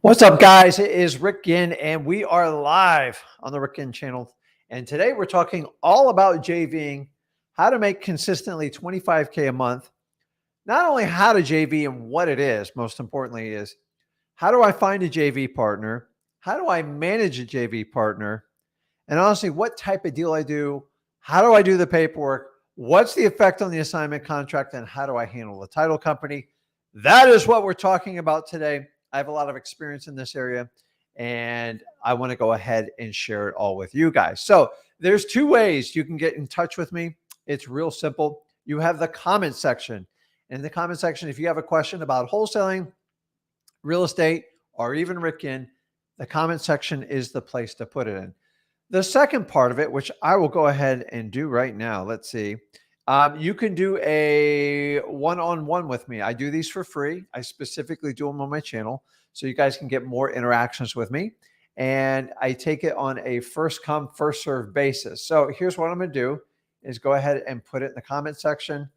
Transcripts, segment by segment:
What's up, guys? It is Rick Ginn, and we are live on the Rick Ginn channel. And today we're talking all about JVing, how to make consistently $25K a month. Not only how to JV and what it is, most importantly, is how do I find a JV partner? How do I manage a JV partner? And honestly, what type of deal I do? How do I do the paperwork? What's the effect on the assignment contract? And how do I handle the title company? That is what we're talking about today. I have a lot of experience in this area, and I want to go ahead and share it all with you guys. So there's two ways you can get in touch with me. It's real simple. You have the comment section. In the comment section, if you have a question about wholesaling, real estate, or even Rick Ginn, the comment section is the place to put it in. The second part of it, which I will go ahead and do right now, let's see. You can do a one-on-one with me. I do these for free. I specifically do them on my channel so you guys can get more interactions with me. And I take it on a first come, first serve basis. So here's what I'm going to do is go ahead and put it in the comment section.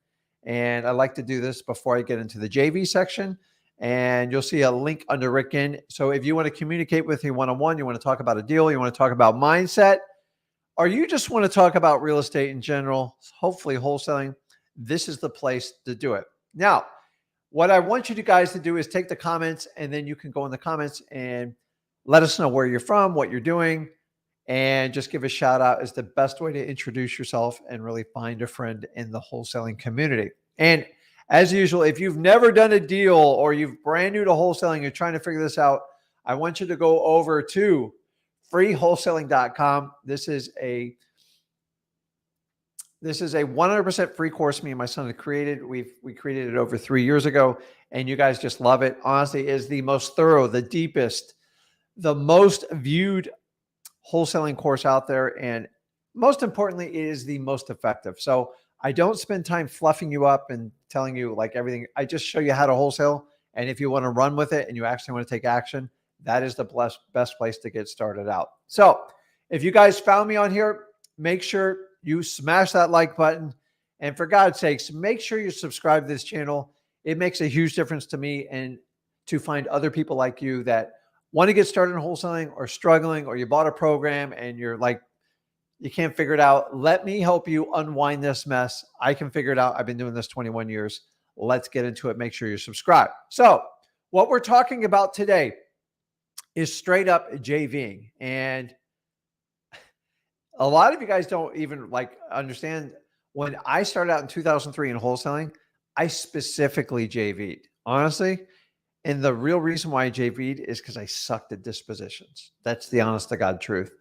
And I like to do this before I get into the JV section. And you'll see a link under Rick Ginn. So if you want to communicate with me one-on-one, you want to talk about a deal, you want to talk about mindset, or you just want to talk about real estate in general, hopefully wholesaling, this is the place to do it. Now, what I want you guys to do is take the comments, and then you can go in the comments and let us know where you're from, what you're doing, and just give a shout out is the best way to introduce yourself and really find a friend in the wholesaling community. And as usual, if you've never done a deal or you're brand new to wholesaling, you're trying to figure this out, I want you to go over to freewholesaling.com. This is a 100% free course me and my son have created. We created it over 3 years ago, and you guys just love it. Honestly, it is the most thorough, the deepest, the most viewed wholesaling course out there, and most importantly, it is the most effective. So I don't spend time fluffing you up and telling you like everything. I just show you how to wholesale, and if you want to run with it and you actually want to take action, that is the best place to get started out. So if you guys found me on here, make sure you smash that like button. And for God's sakes, make sure you subscribe to this channel. It makes a huge difference to me and to find other people like you that want to get started in wholesaling or struggling, or you bought a program and you're like, you can't figure it out. Let me help you unwind this mess. I can figure it out. I've been doing this 21 years. Let's get into it. Make sure you subscribe. So what we're talking about today is straight up JVing. And a lot of you guys don't even like understand. When I started out in 2003 in wholesaling, I specifically JV'd, honestly. And the real reason why I JV'd is because I sucked at dispositions. That's the honest to God truth.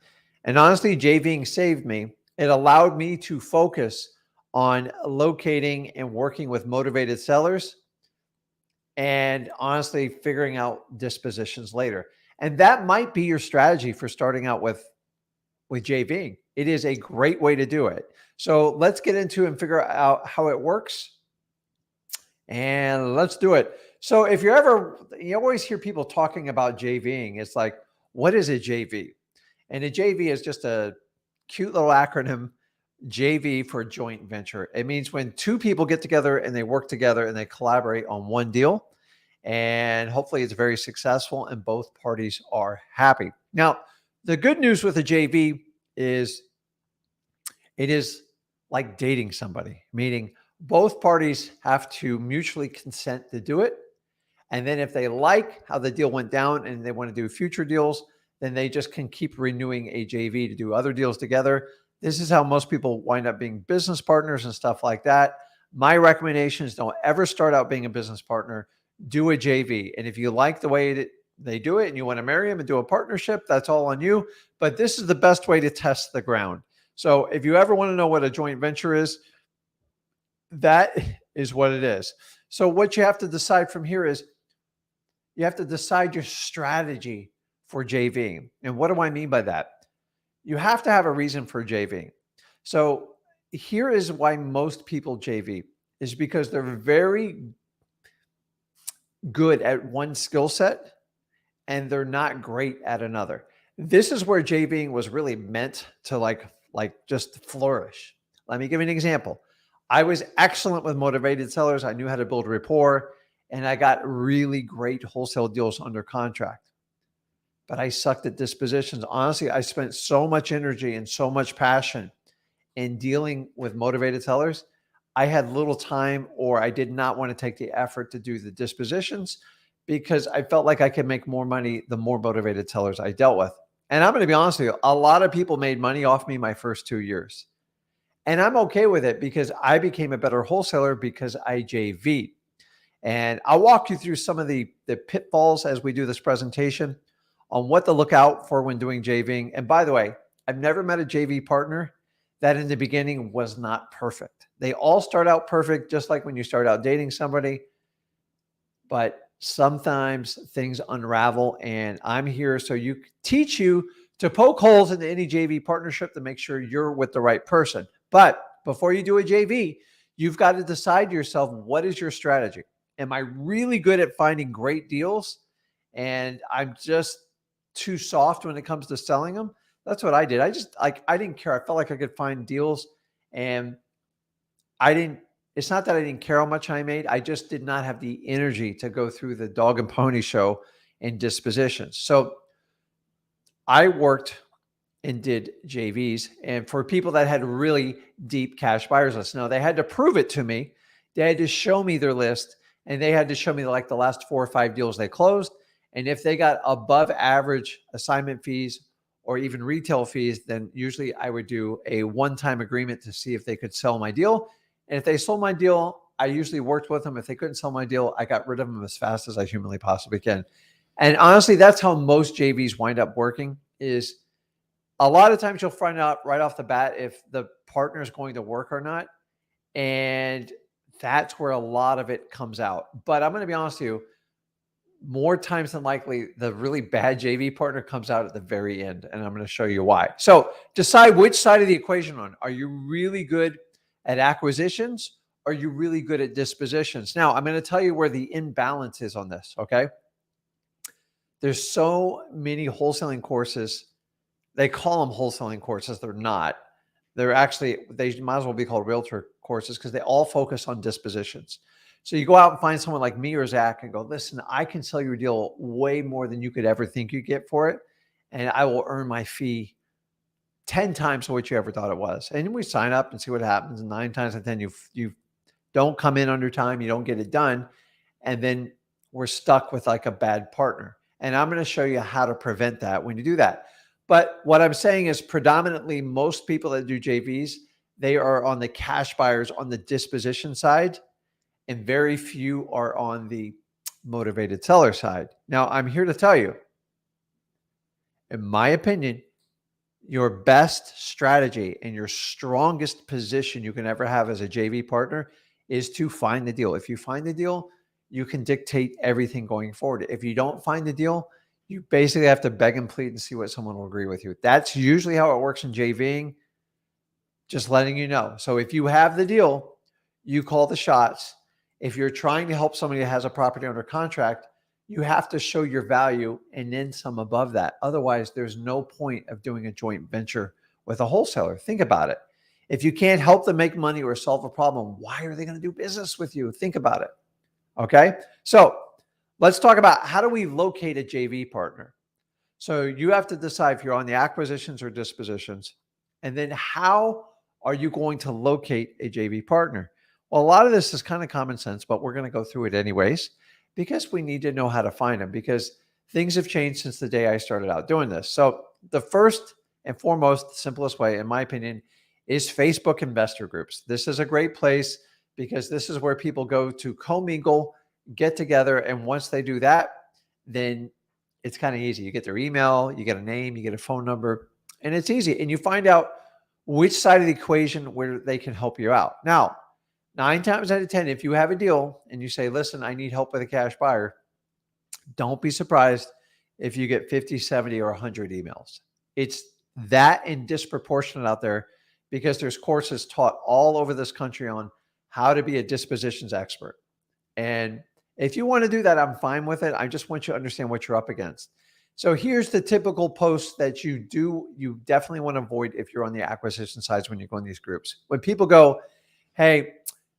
And honestly, JVing saved me. It allowed me to focus on locating and working with motivated sellers, and honestly figuring out dispositions later. And that might be your strategy for starting out with JVing. It is a great way to do it. So let's get into and figure out how it works. And let's do it. So if you're ever, you always hear people talking about JVing. It's like, what is a JV? And a JV is just a cute little acronym, JV for joint venture. It means when two people get together and they work together and they collaborate on one deal. And hopefully it's very successful and both parties are happy. Now, the good news with a JV is it is like dating somebody, meaning both parties have to mutually consent to do it. And then if they like how the deal went down and they want to do future deals, then they just can keep renewing a JV to do other deals together. This is how most people wind up being business partners and stuff like that. My recommendation is don't ever start out being a business partner. Do a JV. And if you like the way that they do it and you want to marry them and do a partnership, that's all on you. But this is the best way to test the ground. So if you ever want to know what a joint venture is, that is what it is. So what you have to decide from here is you have to decide your strategy for JVing. And what do I mean by that? You have to have a reason for JVing. So here is why most people JV is because they're very good at one skill set and they're not great at another. This is where JVing was really meant to like just flourish. Let me give you an example. I was excellent with motivated sellers. I knew how to build rapport, and I got really great wholesale deals under contract. but I sucked at dispositions. Honestly, I spent so much energy and so much passion in dealing with motivated sellers. I had little time, or I did not want to take the effort to do the dispositions because I felt like I could make more money the more motivated sellers I dealt with. And I'm going to be honest with you, a lot of people made money off me my first 2 years. And I'm okay with it because I became a better wholesaler because I JV. And I'll walk you through some of the pitfalls as we do this presentation on what to look out for when doing JVing. And by the way, I've never met a JV partner that in the beginning was not perfect. They all start out perfect, just like when you start out dating somebody. But sometimes things unravel, and I'm here so you teach you to poke holes into any JV partnership to make sure you're with the right person. But before you do a JV, you've got to decide to yourself, what is your strategy? Am I really good at finding great deals and I'm just too soft when it comes to selling them? That's what I did. I didn't care. I felt like I could find deals, and it's not that I didn't care how much I made. I just did not have the energy to go through the dog and pony show and dispositions. So I worked and did JVs. And for people that had really deep cash buyers lists, now they had to prove it to me. They had to show me their list, and they had to show me like the last 4 or 5 deals they closed. And if they got above average assignment fees or even retail fees, then usually I would do a one-time agreement to see if they could sell my deal. And if they sold my deal, I usually worked with them. If they couldn't sell my deal, I got rid of them as fast as I humanly possibly can. And honestly, that's how most JVs wind up working. Is a lot of times you'll find out right off the bat if the partner is going to work or not. And that's where a lot of it comes out. But I'm going to be honest with you, more times than likely, the really bad JV partner comes out at the very end. And I'm going to show you why. So decide which side of the equation on. Are you really good at acquisitions? Or are you really good at dispositions? Now, I'm going to tell you where the imbalance is on this, okay? There's so many wholesaling courses. They call them wholesaling courses. They're not. They're actually, they might as well be called realtor courses because they all focus on dispositions. So you go out and find someone like me or Zach and go, listen, I can sell your deal way more than you could ever think you get for it. And I will earn my fee 10 times what you ever thought it was. And we sign up and see what happens. And 9 times out of 10, you don't come in under time. You don't get it done. And then we're stuck with like a bad partner. And I'm going to show you how to prevent that when you do that. But what I'm saying is predominantly most people that do JVs, they are on the cash buyers on the disposition side, and very few are on the motivated seller side. Now, I'm here to tell you, in my opinion, your best strategy and your strongest position you can ever have as a JV partner is to find the deal. If you find the deal, you can dictate everything going forward. If you don't find the deal, you basically have to beg and plead and see what someone will agree with you. That's usually how it works in JVing, just letting you know. So if you have the deal, you call the shots. If you're trying to help somebody that has a property under contract, you have to show your value and then some above that. Otherwise, there's no point of doing a joint venture with a wholesaler. Think about it. If you can't help them make money or solve a problem, why are they going to do business with you? Think about it. Okay. So let's talk about how do we locate a JV partner. So you have to decide if you're on the acquisitions or dispositions, and then how are you going to locate a JV partner? Well, a lot of this is kind of common sense, but we're going to go through it anyways because we need to know how to find them, because things have changed since the day I started out doing this. So the first and foremost, simplest way, in my opinion, is Facebook investor groups. This is a great place because this is where people go to commingle, get together. And once they do that, then it's kind of easy. You get their email, you get a name, you get a phone number, and it's easy. And you find out which side of the equation where they can help you out. Now, 9 times out of 10, if you have a deal and you say, listen, I need help with a cash buyer, don't be surprised if you get 50, 70, or 100 emails. It's that and disproportionate out there because there's courses taught all over this country on how to be a dispositions expert. And if you want to do that, I'm fine with it. I just want you to understand what you're up against. So here's the typical post that you definitely want to avoid if you're on the acquisition sides when you go in these groups. When people go, hey,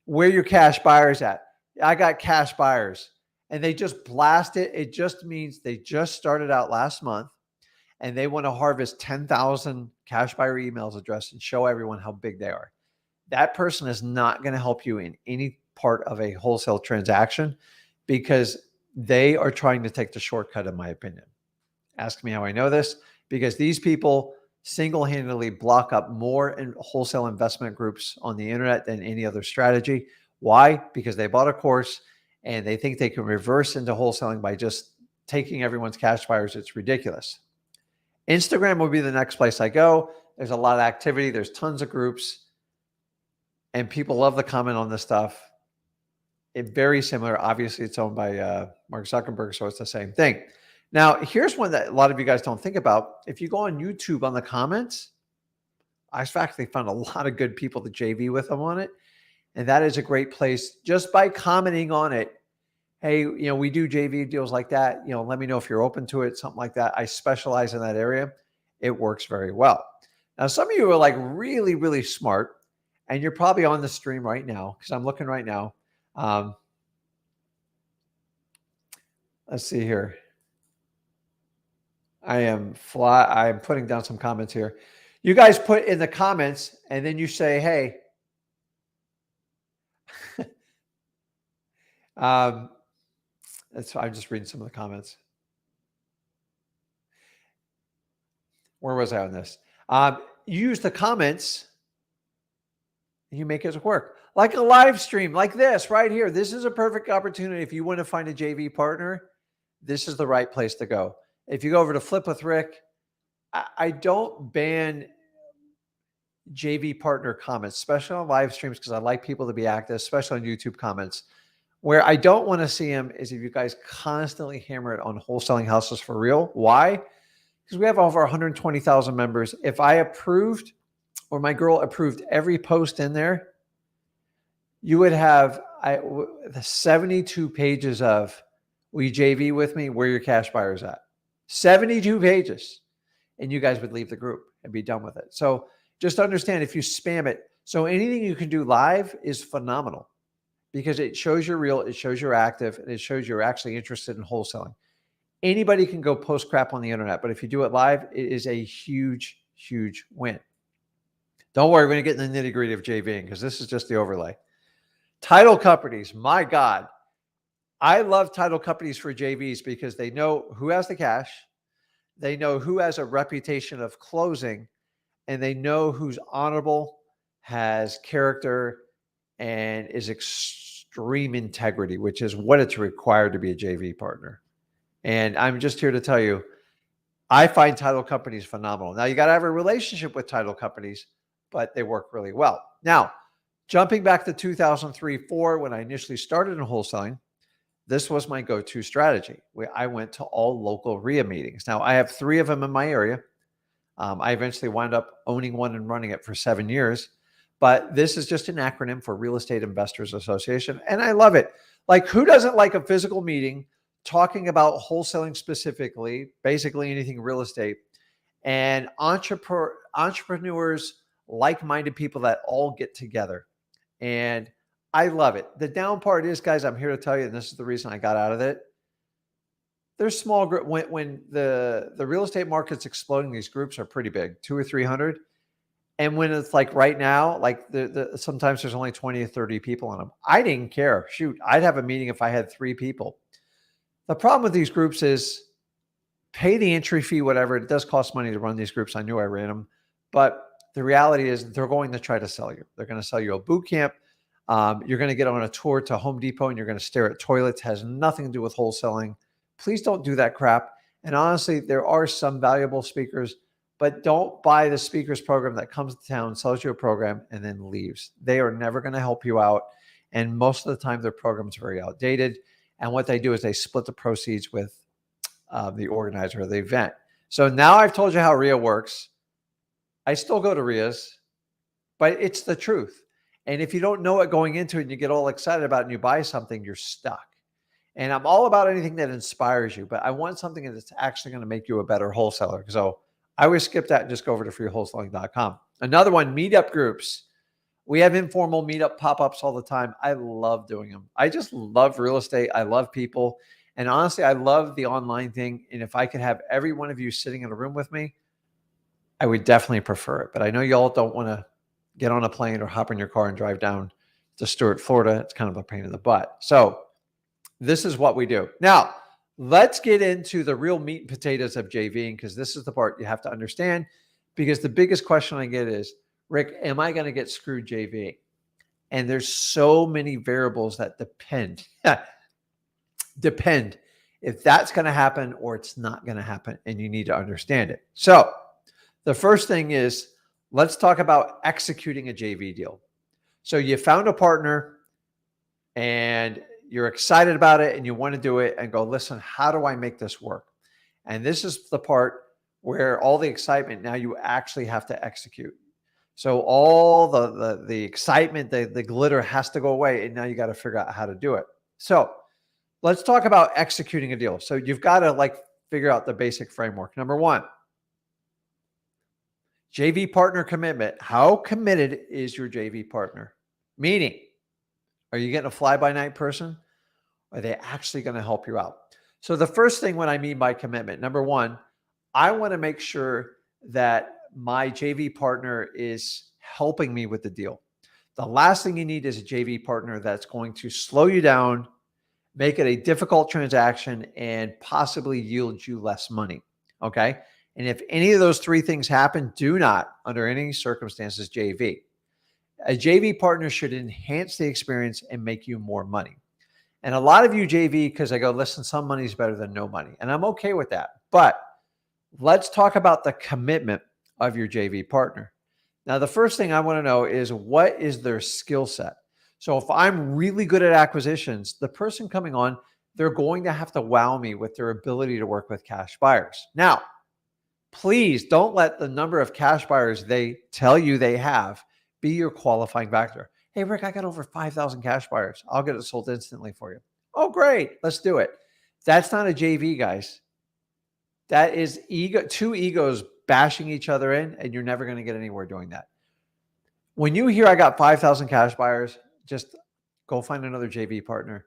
where are your cash buyers at? I got cash buyers. And they just blast it. It just means they just started out last month. and they want to harvest 10,000 cash buyer emails addressed and show everyone how big they are. That person is not going to help you in any part of a wholesale transaction because they are trying to take the shortcut, in my opinion. Ask me how I know this, because these people single-handedly block up more in wholesale investment groups on the internet than any other strategy. Why? Because they bought a course and they think they can reverse into wholesaling by just taking everyone's cash buyers. It's ridiculous. Instagram will be the next place I go. There's a lot of activity. There's tons of groups. And people love the comment on this stuff. It's very similar. Obviously, it's owned by Mark Zuckerberg, so it's the same thing. Now, here's one that a lot of you guys don't think about. If you go on YouTube on the comments, I've actually found a lot of good people to JV with them on it. And that is a great place just by commenting on it. Hey, we do JV deals like that. Let me know if you're open to it, something like that. I specialize in that area. It works very well. Now, some of you are like really, really smart, and you're probably on the stream right now because I'm looking right now. Let's see here. I'm putting down some comments here. You guys put in the comments and then you say, hey, I'm just reading some of the comments. Where was I on this? You use the comments and you make it work. Like a live stream like this right here. This is a perfect opportunity. If you want to find a JV partner, this is the right place to go. If you go over to Flip with Rick, I don't ban JV partner comments, especially on live streams, because I like people to be active, especially on YouTube comments. Where I don't want to see them is if you guys constantly hammer it on wholesaling houses for real. Why? Because we have over 120,000 members. If I approved or my girl approved every post in there, you would have 72 pages of, will you JV with me? Where your cash buyers at? 72 pages. And you guys would leave the group and be done with it. So just understand, if you spam it, so anything you can do live is phenomenal because it shows you're real, it shows you're active, and it shows you're actually interested in wholesaling. Anybody can go post crap on the internet, but if you do it live, it is a huge, huge win. Don't worry, we're going to get in the nitty gritty of JVing because this is just the overlay. Title companies, my God. I love title companies for JVs because they know who has the cash, they know who has a reputation of closing, and they know who's honorable, has character, and is extreme integrity, which is what it's required to be a JV partner. And I'm just here to tell you, I find title companies phenomenal. Now, you got to have a relationship with title companies, but they work really well. Now, jumping back to 2003-04, when I initially started in wholesaling, this was my go-to strategy. I went to all local RIA meetings. Now, I have 3 of them in my area. I eventually wound up owning one and running it for 7 years. But this is just an acronym for Real Estate Investors Association. And I love it. Like, who doesn't like a physical meeting talking about wholesaling specifically, basically anything real estate, and entrepreneurs, like-minded people that all get together. And I love it. The down part is, guys, I'm here to tell you, and this is the reason I got out of it. There's small group when the real estate market's exploding, these groups are pretty big, 200 or 300. And when it's like right now, like sometimes there's only 20 or 30 people in them. I didn't care. Shoot, I'd have a meeting if I had 3 people. The problem with these groups is pay the entry fee, whatever. It does cost money to run these groups. I knew I ran them. But the reality is they're going to try to sell you. They're going to sell you a boot camp. You're going to get on a tour to Home Depot and you're going to stare at toilets. It has nothing to do with wholesaling. Please don't do that crap. And honestly, there are some valuable speakers, but don't buy the speakers program that comes to town, sells you a program, and then leaves. They are never going to help you out. And most of the time, their program's very outdated. And what they do is they split the proceeds with the organizer of the event. So now I've told you how RIA works. I still go to RIAs, but it's the truth. And if you don't know it going into it and you get all excited about it and you buy something, you're stuck. And I'm all about anything that inspires you, but I want something that's actually going to make you a better wholesaler. So I always skip that and just go over to freewholesaling.com. Another one, meetup groups. We have informal meetup pop-ups all the time. I love doing them. I just love real estate. I love people. And honestly, I love the online thing. And if I could have every one of you sitting in a room with me, I would definitely prefer it. But I know y'all don't want to get on a plane or hop in your car and drive down to Stuart, Florida. It's kind of a pain in the butt. So this is what we do. Now, let's get into the real meat and potatoes of JVing, because this is the part you have to understand. Because the biggest question I get is, Rick, am I going to get screwed JVing? And there's so many variables that depend if that's going to happen or it's not going to happen, and you need to understand it. So the first thing is, let's talk about executing a JV deal. So you found a partner and you're excited about it and you want to do it and go, listen, how do I make this work? And this is the part where all the excitement, now you actually have to execute. So all the excitement, the glitter has to go away, and now you got to figure out how to do it. So let's talk about executing a deal. So you've got to figure out the basic framework. Number one, JV partner commitment. How committed is your JV partner? Meaning, are you getting a fly-by-night person? Are they actually going to help you out? So the first thing, what I mean by commitment, number one, I want to make sure that my JV partner is helping me with the deal. The last thing you need is a JV partner that's going to slow you down, make it a difficult transaction, and possibly yield you less money. Okay. And if any of those three things happen, do not, under any circumstances, JV. A JV partner should enhance the experience and make you more money. And a lot of you JV because I go, listen, some money is better than no money. And I'm okay with that. But let's talk about the commitment of your JV partner. Now, the first thing I want to know is, what is their skill set? So if I'm really good at acquisitions, the person coming on, they're going to have to wow me with their ability to work with cash buyers. Now, please don't let the number of cash buyers they tell you they have be your qualifying factor. Hey, Rick, I got over 5,000 cash buyers. I'll get it sold instantly for you. Oh, great. Let's do it. That's not a JV, guys. That is two egos bashing each other in, and you're never going to get anywhere doing that. When you hear I got 5,000 cash buyers, just go find another JV partner.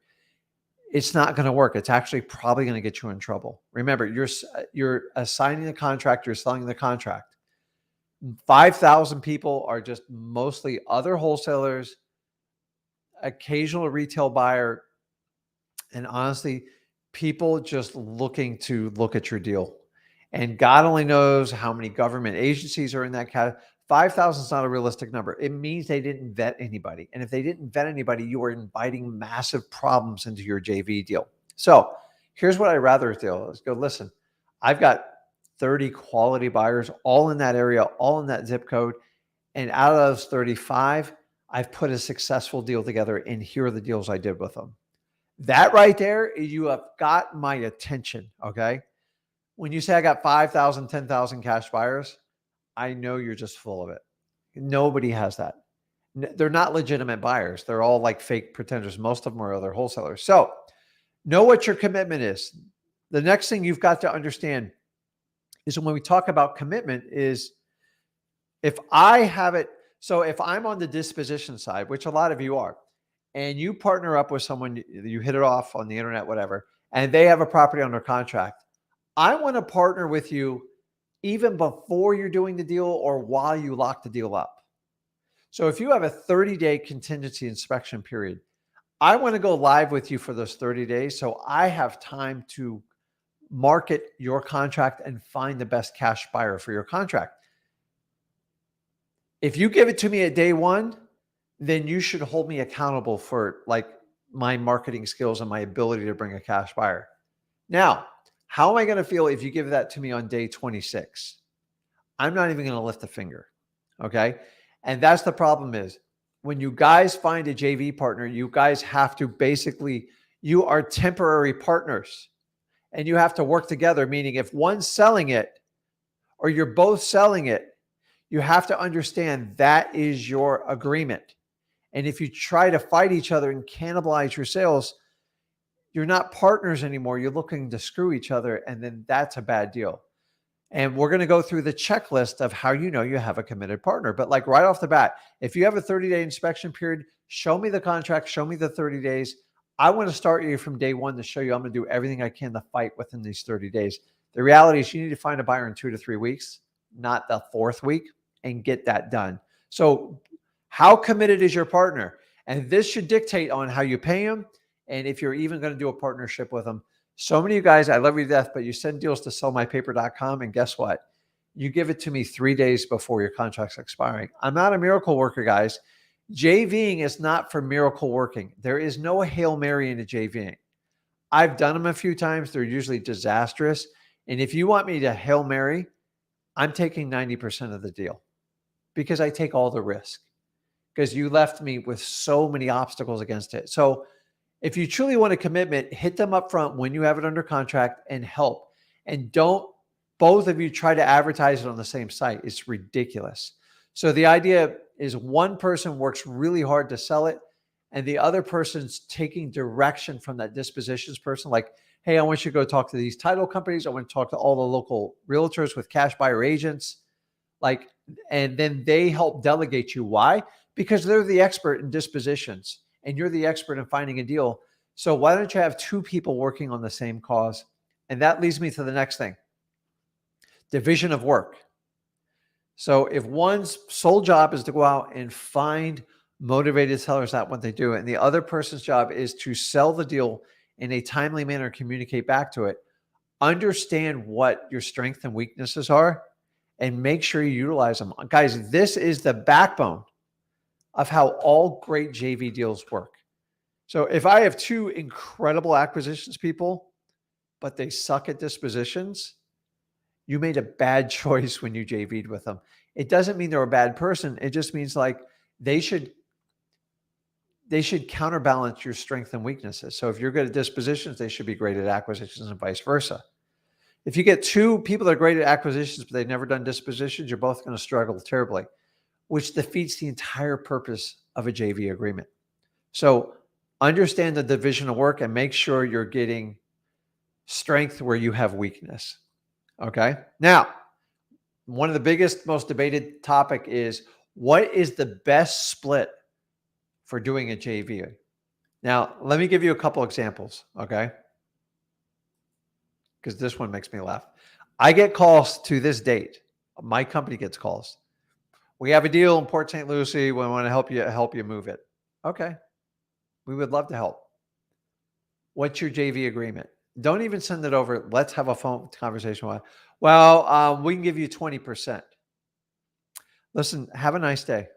It's not going to work. It's actually probably going to get you in trouble. Remember, you're assigning the contract, you're selling the contract. 5,000 people are just mostly other wholesalers, occasional retail buyer, and honestly, people just looking to look at your deal. And God only knows how many government agencies are in that category. 5,000 is not a realistic number. It means they didn't vet anybody. And if they didn't vet anybody, you are inviting massive problems into your JV deal. So here's what I'd rather do. Let's go, listen, I've got 30 quality buyers, all in that area, all in that zip code. And out of those 35, I've put a successful deal together, and here are the deals I did with them. That right there, you have got my attention, okay? When you say I got 5,000, 10,000 cash buyers, I know you're just full of it. Nobody has that. They're not legitimate buyers. They're all like fake pretenders. Most of them are other wholesalers. So know what your commitment is. The next thing you've got to understand is, when we talk about commitment, is if I have it. So if I'm on the disposition side, which a lot of you are, and you partner up with someone, you hit it off on the internet, whatever, and they have a property under contract, I want to partner with you even before you're doing the deal or while you lock the deal up. So if you have a 30-day contingency inspection period, I want to go live with you for those 30 days so I have time to market your contract and find the best cash buyer for your contract. If you give it to me at day one, then you should hold me accountable for my marketing skills and my ability to bring a cash buyer. Now, how am I going to feel if you give that to me on day 26? I'm not even going to lift a finger. Okay. And that's the problem, is when you guys find a JV partner, you guys have to you are temporary partners and you have to work together. Meaning if one's selling it or you're both selling it, you have to understand that is your agreement. And if you try to fight each other and cannibalize your sales, you're not partners anymore. You're looking to screw each other. And then that's a bad deal. And we're going to go through the checklist of how you know you have a committed partner. But right off the bat, if you have a 30-day inspection period, show me the contract, show me the 30 days. I want to start you from day one to show you I'm going to do everything I can to fight within these 30 days. The reality is you need to find a buyer in 2 to 3 weeks, not the 4th week, and get that done. So how committed is your partner? And this should dictate on how you pay them and if you're even going to do a partnership with them. So many of you guys, I love you to death, but you send deals to sellmypaper.com, and guess what? You give it to me 3 days before your contract's expiring. I'm not a miracle worker, guys. JVing is not for miracle working. There is no Hail Mary in a JVing. I've done them a few times. They're usually disastrous. And if you want me to Hail Mary, I'm taking 90% of the deal because I take all the risk because you left me with so many obstacles against it. So if you truly want a commitment, hit them up front when you have it under contract and help. And don't both of you try to advertise it on the same site. It's ridiculous. So the idea is one person works really hard to sell it and the other person's taking direction from that dispositions person. Like, hey, I want you to go talk to these title companies. I want to talk to all the local realtors with cash buyer agents. Like, and then they help delegate you. Why? Because they're the expert in dispositions and you're the expert in finding a deal. So why don't you have 2 people working on the same cause? And that leads me to the next thing. Division of work. So if one's sole job is to go out and find motivated sellers, that's what they do, and the other person's job is to sell the deal in a timely manner, communicate back to it, understand what your strengths and weaknesses are, and make sure you utilize them. Guys, this is the backbone of how all great JV deals work. So if I have 2 incredible acquisitions people, but they suck at dispositions, you made a bad choice when you JV'd with them. It doesn't mean they're a bad person. It just means like they should counterbalance your strengths and weaknesses. So if you're good at dispositions, they should be great at acquisitions and vice versa. If you get 2 people that are great at acquisitions, but they've never done dispositions, you're both going to struggle terribly, which defeats the entire purpose of a JV agreement. So understand the division of work and make sure you're getting strength where you have weakness. Okay. Now, one of the biggest, most debated topic is what is the best split for doing a JV? Now, let me give you a couple examples. Okay. Because this one makes me laugh. I get calls to this date. My company gets calls. We have a deal in Port St. Lucie. We want to help you move it. Okay. We would love to help. What's your JV agreement? Don't even send it over. Let's have a phone conversation. Well, we can give you 20%. Listen, have a nice day.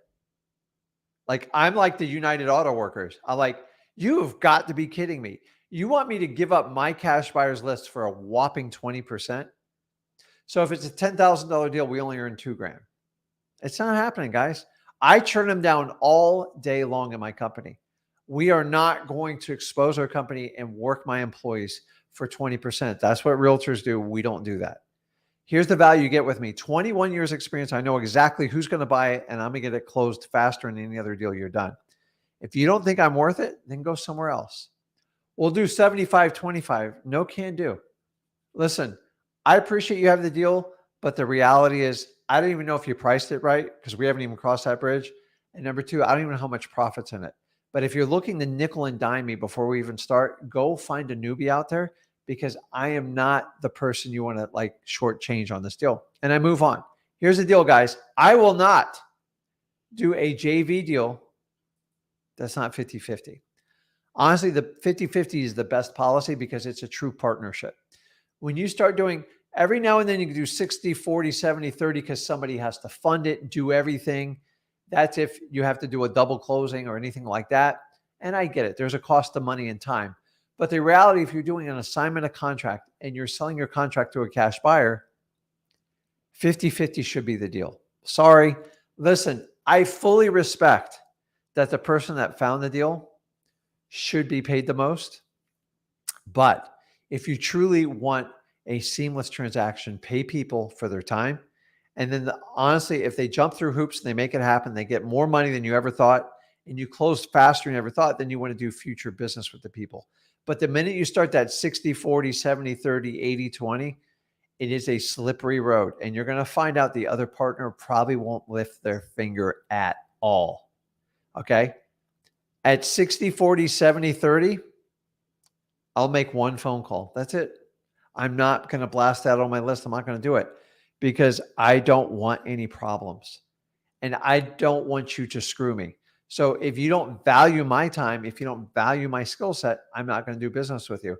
Like, I'm like the United Auto Workers. I'm like, you've got to be kidding me. You want me to give up my cash buyers list for a whopping 20%? So if it's a $10,000 deal, we only earn $2,000. It's not happening, guys. I turn them down all day long in my company. We are not going to expose our company and work my employees for 20%. That's what realtors do. We don't do that. Here's the value you get with me. 21 years experience. I know exactly who's going to buy it, and I'm going to get it closed faster than any other deal you're done. If you don't think I'm worth it, then go somewhere else. We'll do 75-25. No can do. Listen, I appreciate you have the deal, but the reality is I don't even know if you priced it right because we haven't even crossed that bridge. And number 2, I don't even know how much profit's in it. But if you're looking to nickel and dime me before we even start, go find a newbie out there because I am not the person you want to like shortchange on this deal. And I move on. Here's the deal, guys. I will not do a JV deal that's not 50-50. Honestly, the 50-50 is the best policy because it's a true partnership. When you start doing every now and then you can do 60, 40, 70, 30 because somebody has to fund it, do everything. That's if you have to do a double closing or anything like that. And I get it. There's a cost of money and time. But the reality, if you're doing an assignment of contract and you're selling your contract to a cash buyer, 50-50 should be the deal. Sorry. Listen, I fully respect that the person that found the deal should be paid the most. But if you truly want a seamless transaction, pay people for their time. And then honestly, if they jump through hoops and they make it happen, they get more money than you ever thought, and you close faster than you ever thought, then you want to do future business with the people. But the minute you start that 60, 40, 70, 30, 80, 20, it is a slippery road. And you're going to find out the other partner probably won't lift their finger at all. Okay. At 60, 40, 70, 30, I'll make one phone call. That's it. I'm not going to blast that on my list. I'm not going to do it because I don't want any problems and I don't want you to screw me. So if you don't value my time, if you don't value my skill set, I'm not going to do business with you.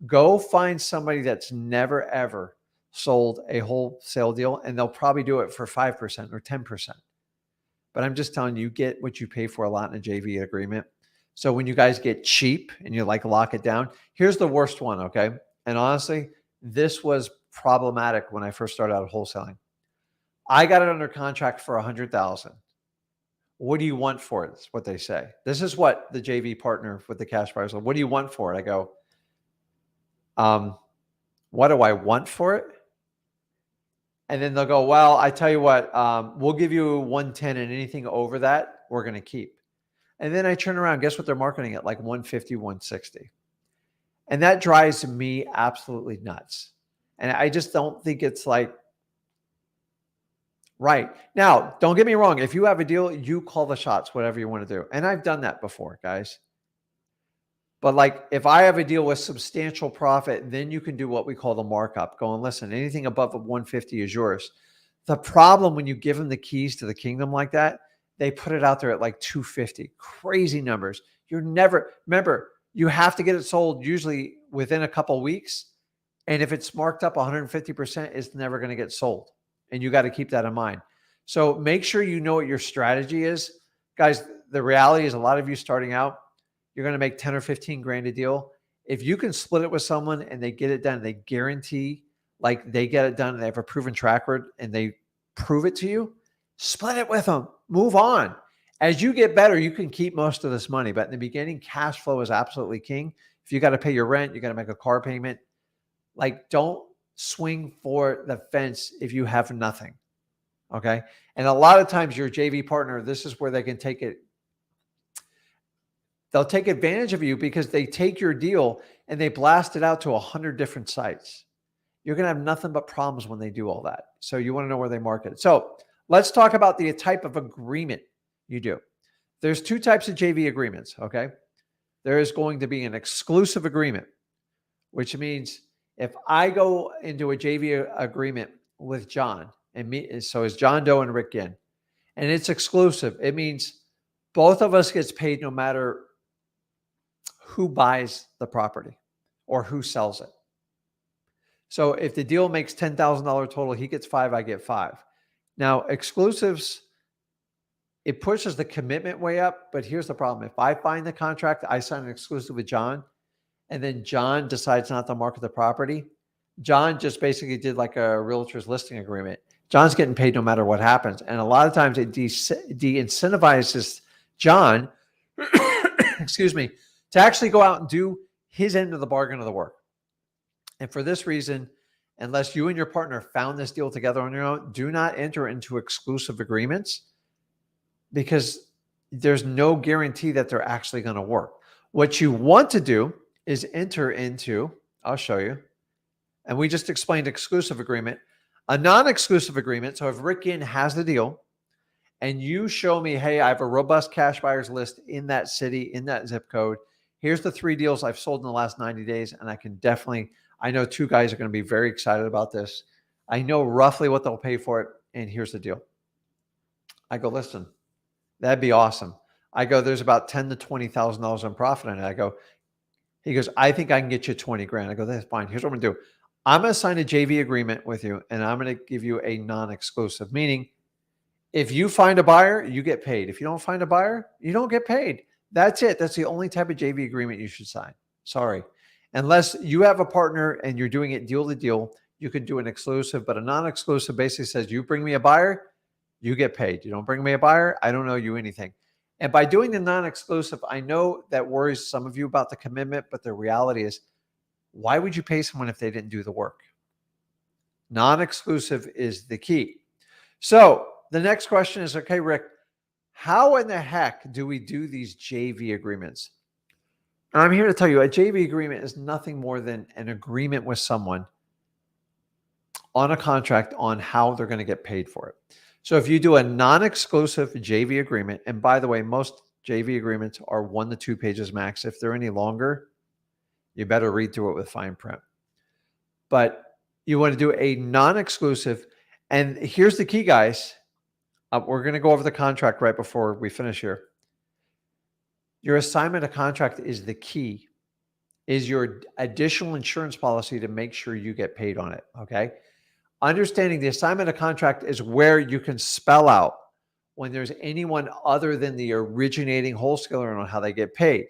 Go find somebody that's never, ever sold a wholesale deal, and they'll probably do it for 5% or 10%. But I'm just telling you, you get what you pay for a lot in a JV agreement. So when you guys get cheap and you like lock it down, here's the worst one, okay? And honestly, this was problematic when I first started out wholesaling. I got it under contract for $100,000. What do you want for it? Is what they say. This is what the JV partner with the cash buyers. What do you want for it? I go, what do I want for it? And then they'll go, well, I tell you what, we'll give you 110, and anything over that, we're going to keep. And then I turn around, guess what they're marketing at? Like 150, 160. And that drives me absolutely nuts. And I just don't think it's like right. Now, don't get me wrong. If you have a deal, you call the shots, whatever you want to do. And I've done that before, guys. But like if I have a deal with substantial profit, then you can do what we call the markup. Go and listen, anything above 150 is yours. The problem when you give them the keys to the kingdom like that, they put it out there at like 250. Crazy numbers. You're never, remember, you have to get it sold usually within a couple of weeks. And if it's marked up 150%, it's never going to get sold. And you got to keep that in mind. So make sure you know what your strategy is. Guys, the reality is a lot of you starting out, you're going to make 10 or 15 grand a deal. If you can split it with someone and they get it done, they guarantee like they get it done and they have a proven track record and they prove it to you, split it with them, move on. As you get better, you can keep most of this money. But in the beginning, cash flow is absolutely king. If you got to pay your rent, you got to make a car payment. Like don't swing for the fence if you have nothing. Okay. And a lot of times your JV partner, this is where they can take it. They'll take advantage of you because they take your deal and they blast it out to 100 different sites. You're going to have nothing but problems when they do all that. So you want to know where they market it. So let's talk about the type of agreement you do. There's two types of JV agreements. Okay. There is going to be an exclusive agreement, which means if I go into a JV agreement with John and me, so it's John Doe and Rick Ginn, and it's exclusive, it means both of us gets paid no matter who buys the property or who sells it. So if the deal makes $10,000 total, he gets 5, I get 5. Now, exclusives, it pushes the commitment way up, but here's the problem. If I find the contract, I sign an exclusive with John, and then John decides not to market the property, John just basically did like a realtor's listing agreement. John's getting paid no matter what happens. And a lot of times it de-incentivizes John, excuse me, to actually go out and do his end of the bargain of the work. And for this reason, unless you and your partner found this deal together on your own, do not enter into exclusive agreements because there's no guarantee that they're actually going to work. What you want to do is enter into, I'll show you, and we just explained exclusive agreement, a non-exclusive agreement. So if Rick Ginn has the deal and you show me, hey, I have a robust cash buyers list in that city, in that zip code, here's the 3 deals I've sold in the last 90 days. And I can definitely, I know 2 guys are going to be very excited about this. I know roughly what they'll pay for it. And here's the deal. I go, listen, that'd be awesome. I go, there's about $10,000 to $20,000 in profit in it. I go, he goes, I think I can get you 20 grand. I go, that's fine. Here's what I'm going to do. I'm going to sign a JV agreement with you and I'm going to give you a non-exclusive, meaning if you find a buyer, you get paid. If you don't find a buyer, you don't get paid. That's it. That's the only type of JV agreement you should sign. Sorry. Unless you have a partner and you're doing it deal to deal, you can do an exclusive, but a non-exclusive basically says you bring me a buyer, you get paid. You don't bring me a buyer, I don't owe you anything. And by doing the non-exclusive, I know that worries some of you about the commitment, but the reality is, why would you pay someone if they didn't do the work? Non-exclusive is the key. So the next question is, okay, Rick, how in the heck do we do these JV agreements? And I'm here to tell you a JV agreement is nothing more than an agreement with someone on a contract on how they're going to get paid for it. So if you do a non-exclusive JV agreement, and by the way, most JV agreements are 1 to 2 pages max. If they're any longer, You better read through it with fine print. But you want to do a non-exclusive. And here's the key, guys. We're going to go over the contract right before we finish here. Your assignment of contract is the key, is your additional insurance policy to make sure you get paid on it, okay? Understanding the assignment of contract is where you can spell out when there's anyone other than the originating wholesaler on how they get paid.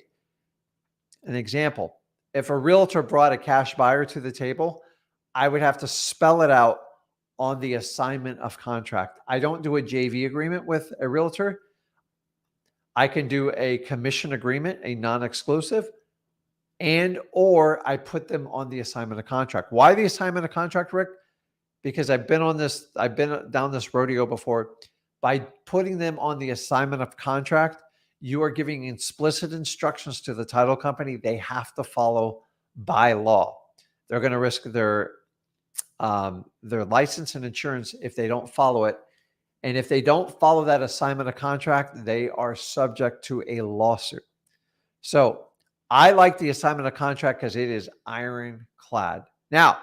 An example, if a realtor brought a cash buyer to the table, I would have to spell it out on the assignment of contract. I don't do a JV agreement with a realtor. I can do a commission agreement, a non-exclusive, and or I put them on the assignment of contract. Why the assignment of contract, Rick? Because I've been down this rodeo before. By putting them on the assignment of contract, you are giving explicit instructions to the title company they have to follow by law. They're going to risk their license and insurance if they don't follow it. And if they don't follow that assignment of contract, they are subject to a lawsuit. So I like the assignment of contract because it is ironclad. Now,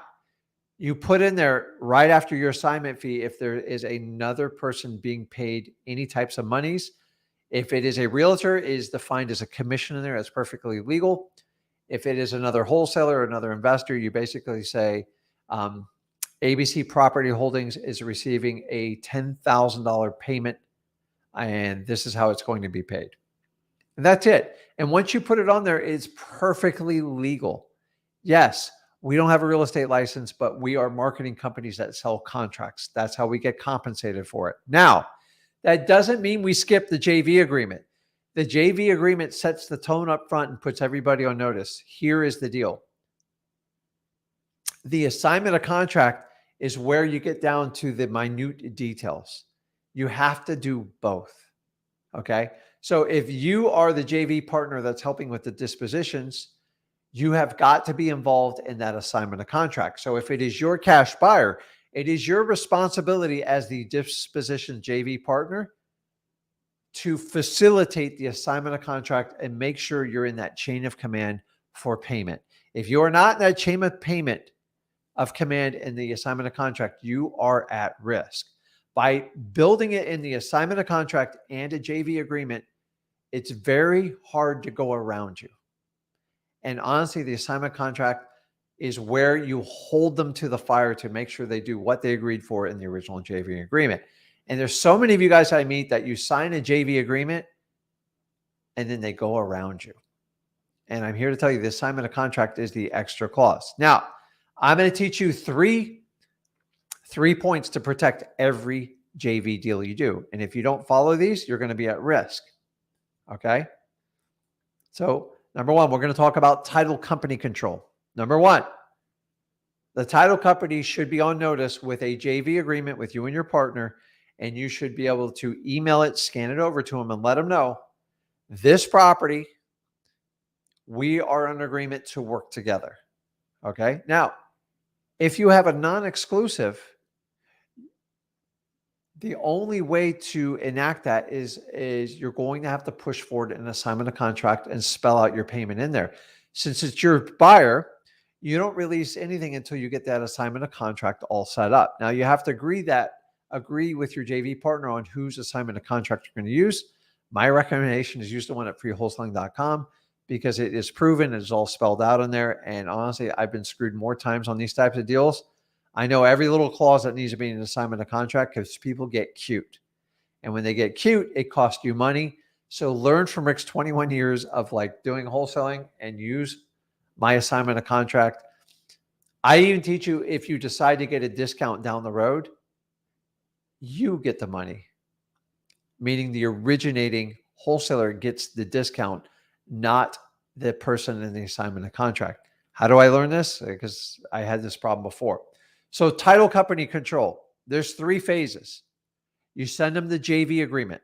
you put in there right after your assignment fee if there is another person being paid any types of monies. If it is a realtor, it is defined as a commission in there. That's perfectly legal. If it is another wholesaler or another investor, you basically say ABC Property Holdings is receiving a $10,000 payment, and this is how it's going to be paid. And that's it. And once you put it on there, it's perfectly legal. Yes, we don't have a real estate license, but we are marketing companies that sell contracts. That's how we get compensated for it. Now, that doesn't mean we skip the JV agreement. The JV agreement sets the tone up front and puts everybody on notice. Here is the deal. The assignment of contract is where you get down to the minute details. You have to do both. Okay. So if you are the JV partner that's helping with the dispositions, you have got to be involved in that assignment of contract. So if it is your cash buyer, it is your responsibility as the disposition JV partner to facilitate the assignment of contract and make sure you're in that chain of command for payment. If you're not in that chain of payment of command in the assignment of contract, you are at risk. By building it in the assignment of contract and a JV agreement, it's very hard to go around you. And honestly, the assignment contract is where you hold them to the fire to make sure they do what they agreed for in the original JV agreement. And there's so many of you guys I meet that you sign a JV agreement and then they go around you. And I'm here to tell you the assignment of contract is the extra clause. Now, I'm going to teach you three points to protect every JV deal you do. And if you don't follow these, you're going to be at risk. Okay? So, number one, we're going to talk about title company control. Number one, the title company should be on notice with a JV agreement with you and your partner, and you should be able to email it, scan it over to them, and let them know this property, we are in agreement to work together. Okay. Now, if you have a non-exclusive, the only way to enact that is you're going to have to push forward an assignment of contract and spell out your payment in there. Since it's your buyer, you don't release anything until you get that assignment of contract all set up. Now you have to agree with your JV partner on whose assignment of contract you're going to use. My recommendation is use the one at freewholesaling.com because it is proven, it's all spelled out in there. And honestly, I've been screwed more times on these types of deals. I know every little clause that needs to be in an assignment of contract because people get cute. And when they get cute, it costs you money. So learn from Rick's 21 years of like doing wholesaling and use my assignment of contract. I even teach you if you decide to get a discount down the road, you get the money, meaning the originating wholesaler gets the discount, not the person in the assignment of contract. How do I learn this? Because I had this problem before. So title company control, there's 3 phases. You send them the JV agreement.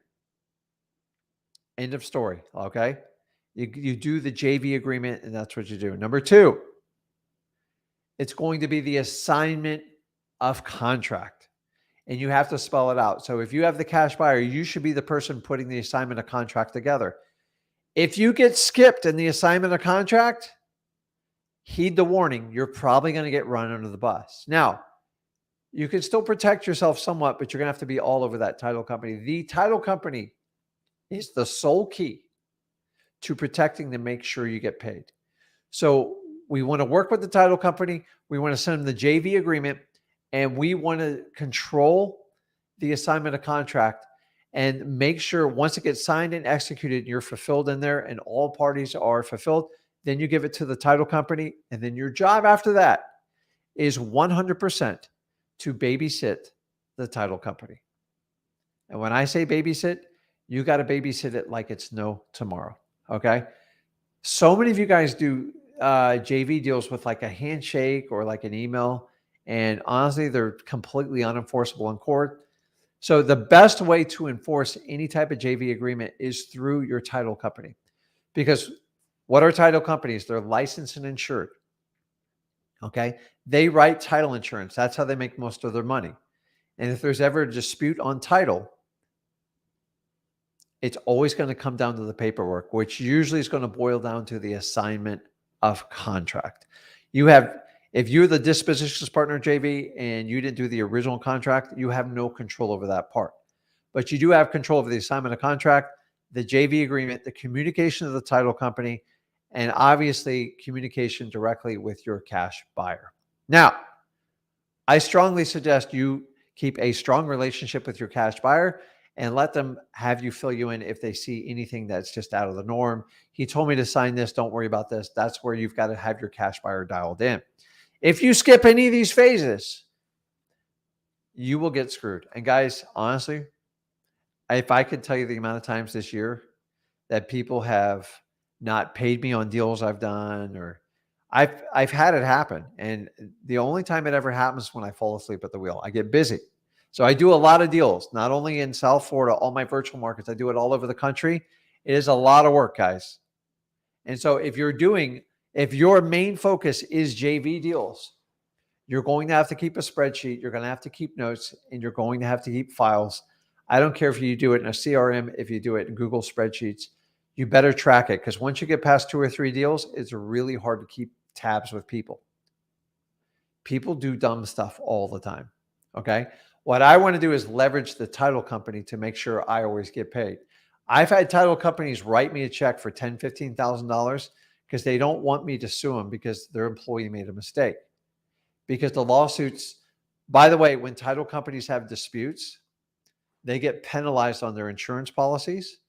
End of story. Okay. You do the JV agreement and that's what you do. Number 2, it's going to be the assignment of contract and you have to spell it out. So if you have the cash buyer, you should be the person putting the assignment of contract together. If you get skipped in the assignment of contract, heed the warning. You're probably going to get run under the bus. Now, you can still protect yourself somewhat, but you're going to have to be all over that title company. The title company is the sole key to protecting to make sure you get paid. So we want to work with the title company. We want to send them the JV agreement, and we want to control the assignment of contract and make sure once it gets signed and executed, you're fulfilled in there and all parties are fulfilled. Then you give it to the title company. And then your job after that is 100% to babysit the title company. And when I say babysit, you got to babysit it like it's no tomorrow. Okay. So many of you guys do JV deals with like a handshake or like an email. And honestly, they're completely unenforceable in court. So the best way to enforce any type of JV agreement is through your title company. Because what are title companies? They're licensed and insured. Okay. They write title insurance. That's how they make most of their money. And if there's ever a dispute on title, it's always going to come down to the paperwork, which usually is going to boil down to the assignment of contract. If you're the dispositions partner JV and you didn't do the original contract, you have no control over that part. But you do have control over the assignment of contract, the JV agreement, the communication of the title company, and obviously communication directly with your cash buyer. Now, I strongly suggest you keep a strong relationship with your cash buyer and let them have you fill you in if they see anything that's just out of the norm. He told me to sign this. Don't worry about this. That's where you've got to have your cash buyer dialed in. If you skip any of these phases, you will get screwed. And guys, honestly, if I could tell you the amount of times this year that people have not paid me on deals I've done, or I've had it happen. And the only time it ever happens is when I fall asleep at the wheel. I get busy. So I do a lot of deals, not only in South Florida, all my virtual markets. I do it all over the country. It is a lot of work, guys. And so if your main focus is JV deals, you're going to have to keep a spreadsheet. You're going to have to keep notes, and you're going to have to keep files. I don't care if you do it in a CRM, if you do it in Google spreadsheets, you better track it, because once you get past 2 or 3 deals, it's really hard to keep tabs with people. People do dumb stuff all the time. Okay. What I want to do is leverage the title company to make sure I always get paid. I've had title companies write me a check for $10,000, $15,000 because they don't want me to sue them because their employee made a mistake. Because the lawsuits, by the way, when title companies have disputes, they get penalized on their insurance policies.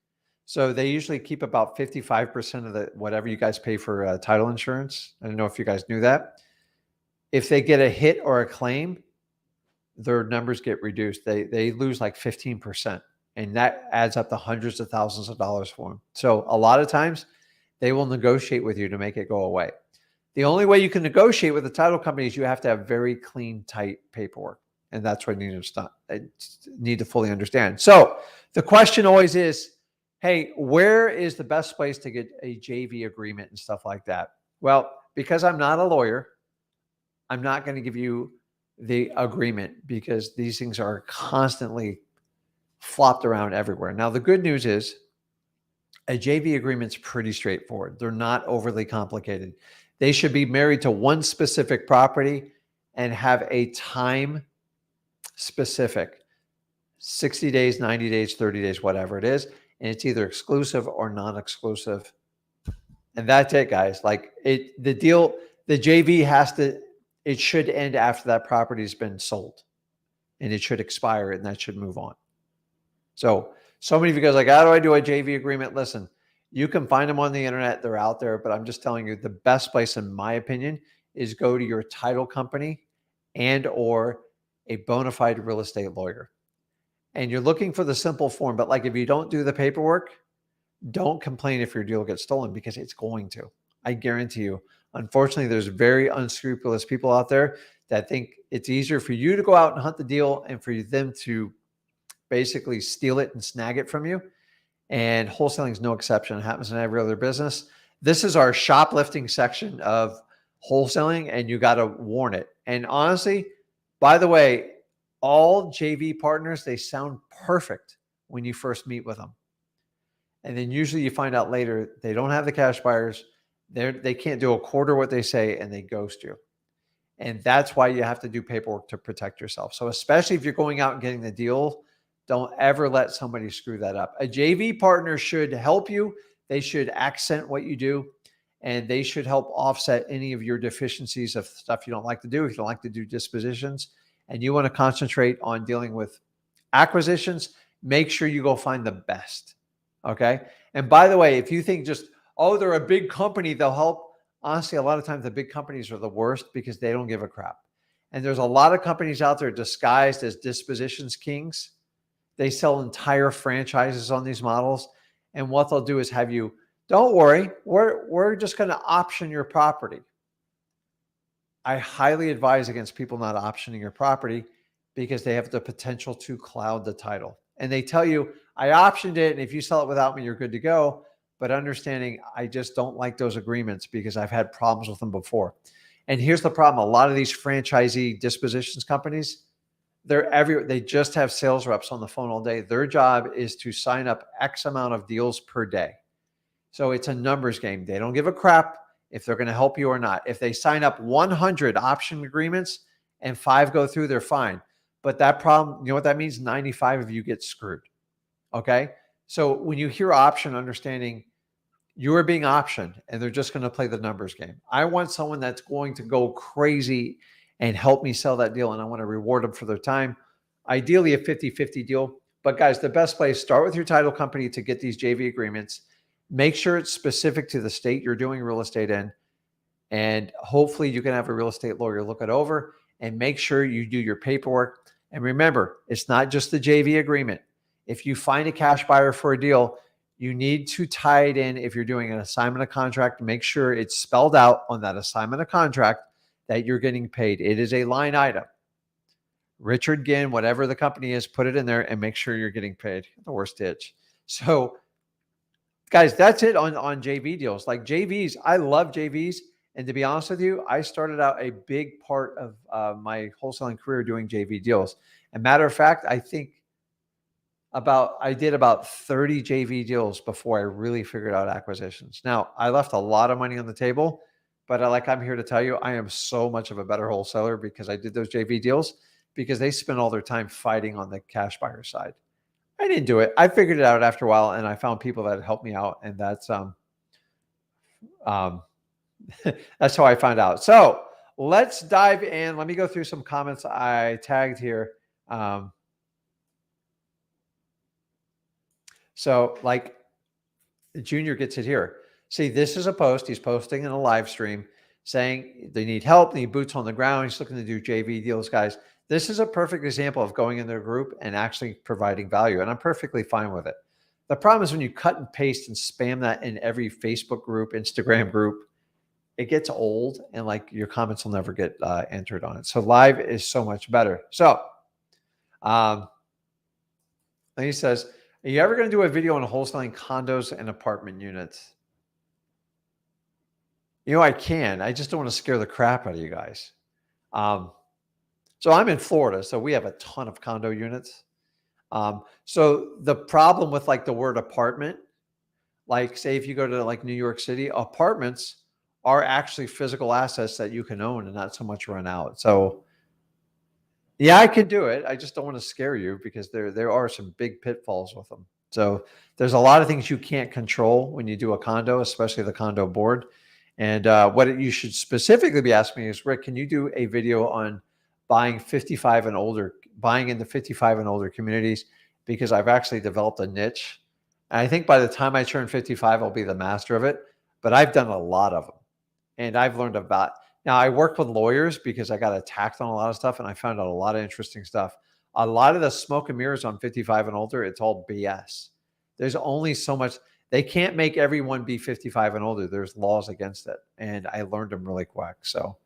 So they usually keep about 55% of the whatever you guys pay for title insurance. I don't know if you guys knew that. If they get a hit or a claim, their numbers get reduced. They lose like 15%, and that adds up to hundreds of thousands of dollars for them. So a lot of times they will negotiate with you to make it go away. The only way you can negotiate with the title company is you have to have very clean, tight paperwork. And that's what you need to fully understand. So the question always is, hey, where is the best place to get a JV agreement and stuff like that? Well, because I'm not a lawyer, I'm not going to give you the agreement because these things are constantly flopped around everywhere. Now, the good news is a JV agreement's pretty straightforward. They're not overly complicated. They should be married to one specific property and have a time specific, 60 days, 90 days, 30 days, whatever it is. And it's either exclusive or non-exclusive. And that's it, guys. Like the JV it should end after that property has been sold, and it should expire, and that should move on. So many of you guys are like, how do I do a JV agreement? Listen, you can find them on the internet. They're out there, but I'm just telling you the best place, in my opinion, is go to your title company and or a bona fide real estate lawyer. And you're looking for the simple form, but like if you don't do the paperwork, don't complain if your deal gets stolen, because it's going to. I guarantee you. Unfortunately, there's very unscrupulous people out there that think it's easier for you to go out and hunt the deal and for them to basically steal it and snag it from you. And wholesaling is no exception. It happens in every other business. This is our shoplifting section of wholesaling, and you got to warn it. And honestly, by the way, all JV partners, they sound perfect when you first meet with them. And then usually you find out later they don't have the cash buyers. They can't do a quarter what they say, and they ghost you. And that's why you have to do paperwork to protect yourself. So especially if you're going out and getting the deal, don't ever let somebody screw that up. A JV partner should help you. They should accent what you do, and they should help offset any of your deficiencies of stuff you don't like to do. If you don't like to do dispositions and you want to concentrate on dealing with acquisitions, make sure you go find the best. Okay. And by the way, if you think just, oh, they're a big company, they'll help. Honestly, a lot of times the big companies are the worst because they don't give a crap. And there's a lot of companies out there disguised as dispositions kings. They sell entire franchises on these models. And what they'll do is have you, don't worry, we're just going to option your property. I highly advise against people not optioning your property because they have the potential to cloud the title. And they tell you, I optioned it, and if you sell it without me, you're good to go. But understanding, I just don't like those agreements because I've had problems with them before. And here's the problem. A lot of these franchisee dispositions companies, they just have sales reps on the phone all day. Their job is to sign up X amount of deals per day. So it's a numbers game. They don't give a crap if they're going to help you or not. If they sign up 100 option agreements and 5 go through, they're fine. But that problem, you know what that means? 95 of you get screwed. Okay. So when you hear option, understanding you are being optioned and they're just going to play the numbers game. I want someone that's going to go crazy and help me sell that deal. And I want to reward them for their time. Ideally a 50-50 deal. But guys, the best place, start with your title company to get these JV agreements. Make sure it's specific to the state you're doing real estate in. And hopefully you can have a real estate lawyer look it over and make sure you do your paperwork. And remember, it's not just the JV agreement. If you find a cash buyer for a deal, you need to tie it in. If you're doing an assignment of contract, make sure it's spelled out on that assignment of contract that you're getting paid. It is a line item. Richard Ginn, whatever the company is, put it in there and make sure you're getting paid. The worst ditch. So guys, that's it on JV deals. Like JVs, I love JVs. And to be honest with you, I started out a big part of my wholesaling career doing JV deals. And matter of fact, I think I did about 30 JV deals before I really figured out acquisitions. Now, I left a lot of money on the table, but I'm here to tell you, I am so much of a better wholesaler because I did those JV deals because they spent all their time fighting on the cash buyer side. I didn't do it. I figured it out after a while, and I found people that helped me out, and that's that's how I found out. So let's dive in. Let me go through some comments I tagged here. So like Junior gets it here. See, this is a post. He's posting in a live stream saying they need help, they need boots on the ground. He's looking to do JV deals, guys. This is a perfect example of going in their group and actually providing value. And I'm perfectly fine with it. The problem is when you cut and paste and spam that in every Facebook group, Instagram group, it gets old and your comments will never get entered on it. So live is so much better. So he says, are you ever going to do a video on wholesaling condos and apartment units? I can. I just don't want to scare the crap out of you guys. So I'm in Florida, so we have a ton of condo units. So the problem with the word apartment, say if you go to New York City, apartments are actually physical assets that you can own and not so much run out. So yeah, I can do it. I just don't want to scare you because there are some big pitfalls with them. So there's a lot of things you can't control when you do a condo, especially the condo board. And what you should specifically be asking me is, Rick, can you do a video on buying 55 and older, buying into 55 and older communities? Because I've actually developed a niche. And I think by the time I turn 55, I'll be the master of it. But I've done a lot of them. And I've learned about. Now, I work with lawyers because I got attacked on a lot of stuff, and I found out a lot of interesting stuff. A lot of the smoke and mirrors on 55 and older, it's all BS. There's only so much. They can't make everyone be 55 and older. There's laws against it, and I learned them really quick. So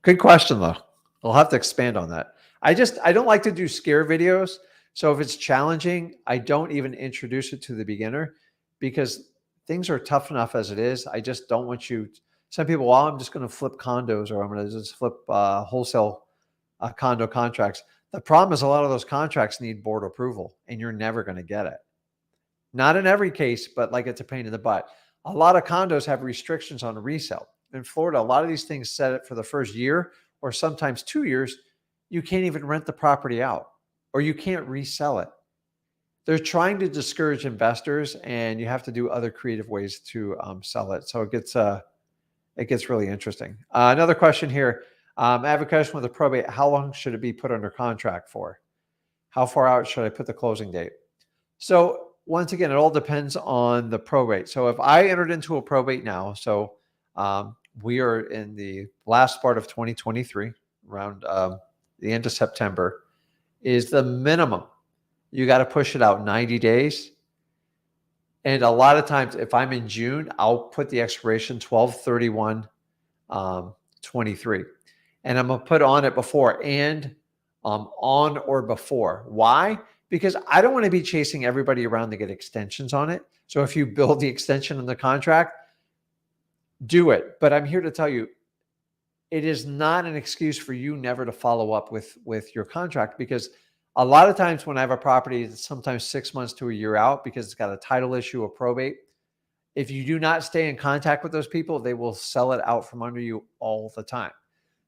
good question, though. I'll have to expand on that. I don't like to do scare videos. So if it's challenging, I don't even introduce it to the beginner because things are tough enough as it is. I just don't want you. Some people, well, I'm just going to flip condos or I'm going to just flip wholesale condo contracts. The problem is a lot of those contracts need board approval and you're never going to get it. Not in every case, but like it's a pain in the butt. A lot of condos have restrictions on resale. In Florida, a lot of these things set it for the first year or sometimes 2 years. You can't even rent the property out or you can't resell it. They're trying to discourage investors, and you have to do other creative ways to sell it. So it gets really interesting. Another question here. I have a question with a probate. How long should it be put under contract for? How far out should I put the closing date? So once again, it all depends on the probate. So if I entered into a probate now, so we are in the last part of 2023, around the end of September, is the minimum. You got to push it out 90 days. And a lot of times, if I'm in June, I'll put the expiration 12/31, 23. And I'm going to put on it before and on or before. Why? Because I don't want to be chasing everybody around to get extensions on it. So if you build the extension in the contract, do it. But I'm here to tell you, it is not an excuse for you never to follow up with your contract, because a lot of times when I have a property, it's sometimes 6 months to a year out because it's got a title issue, a probate. If you do not stay in contact with those people, they will sell it out from under you all the time.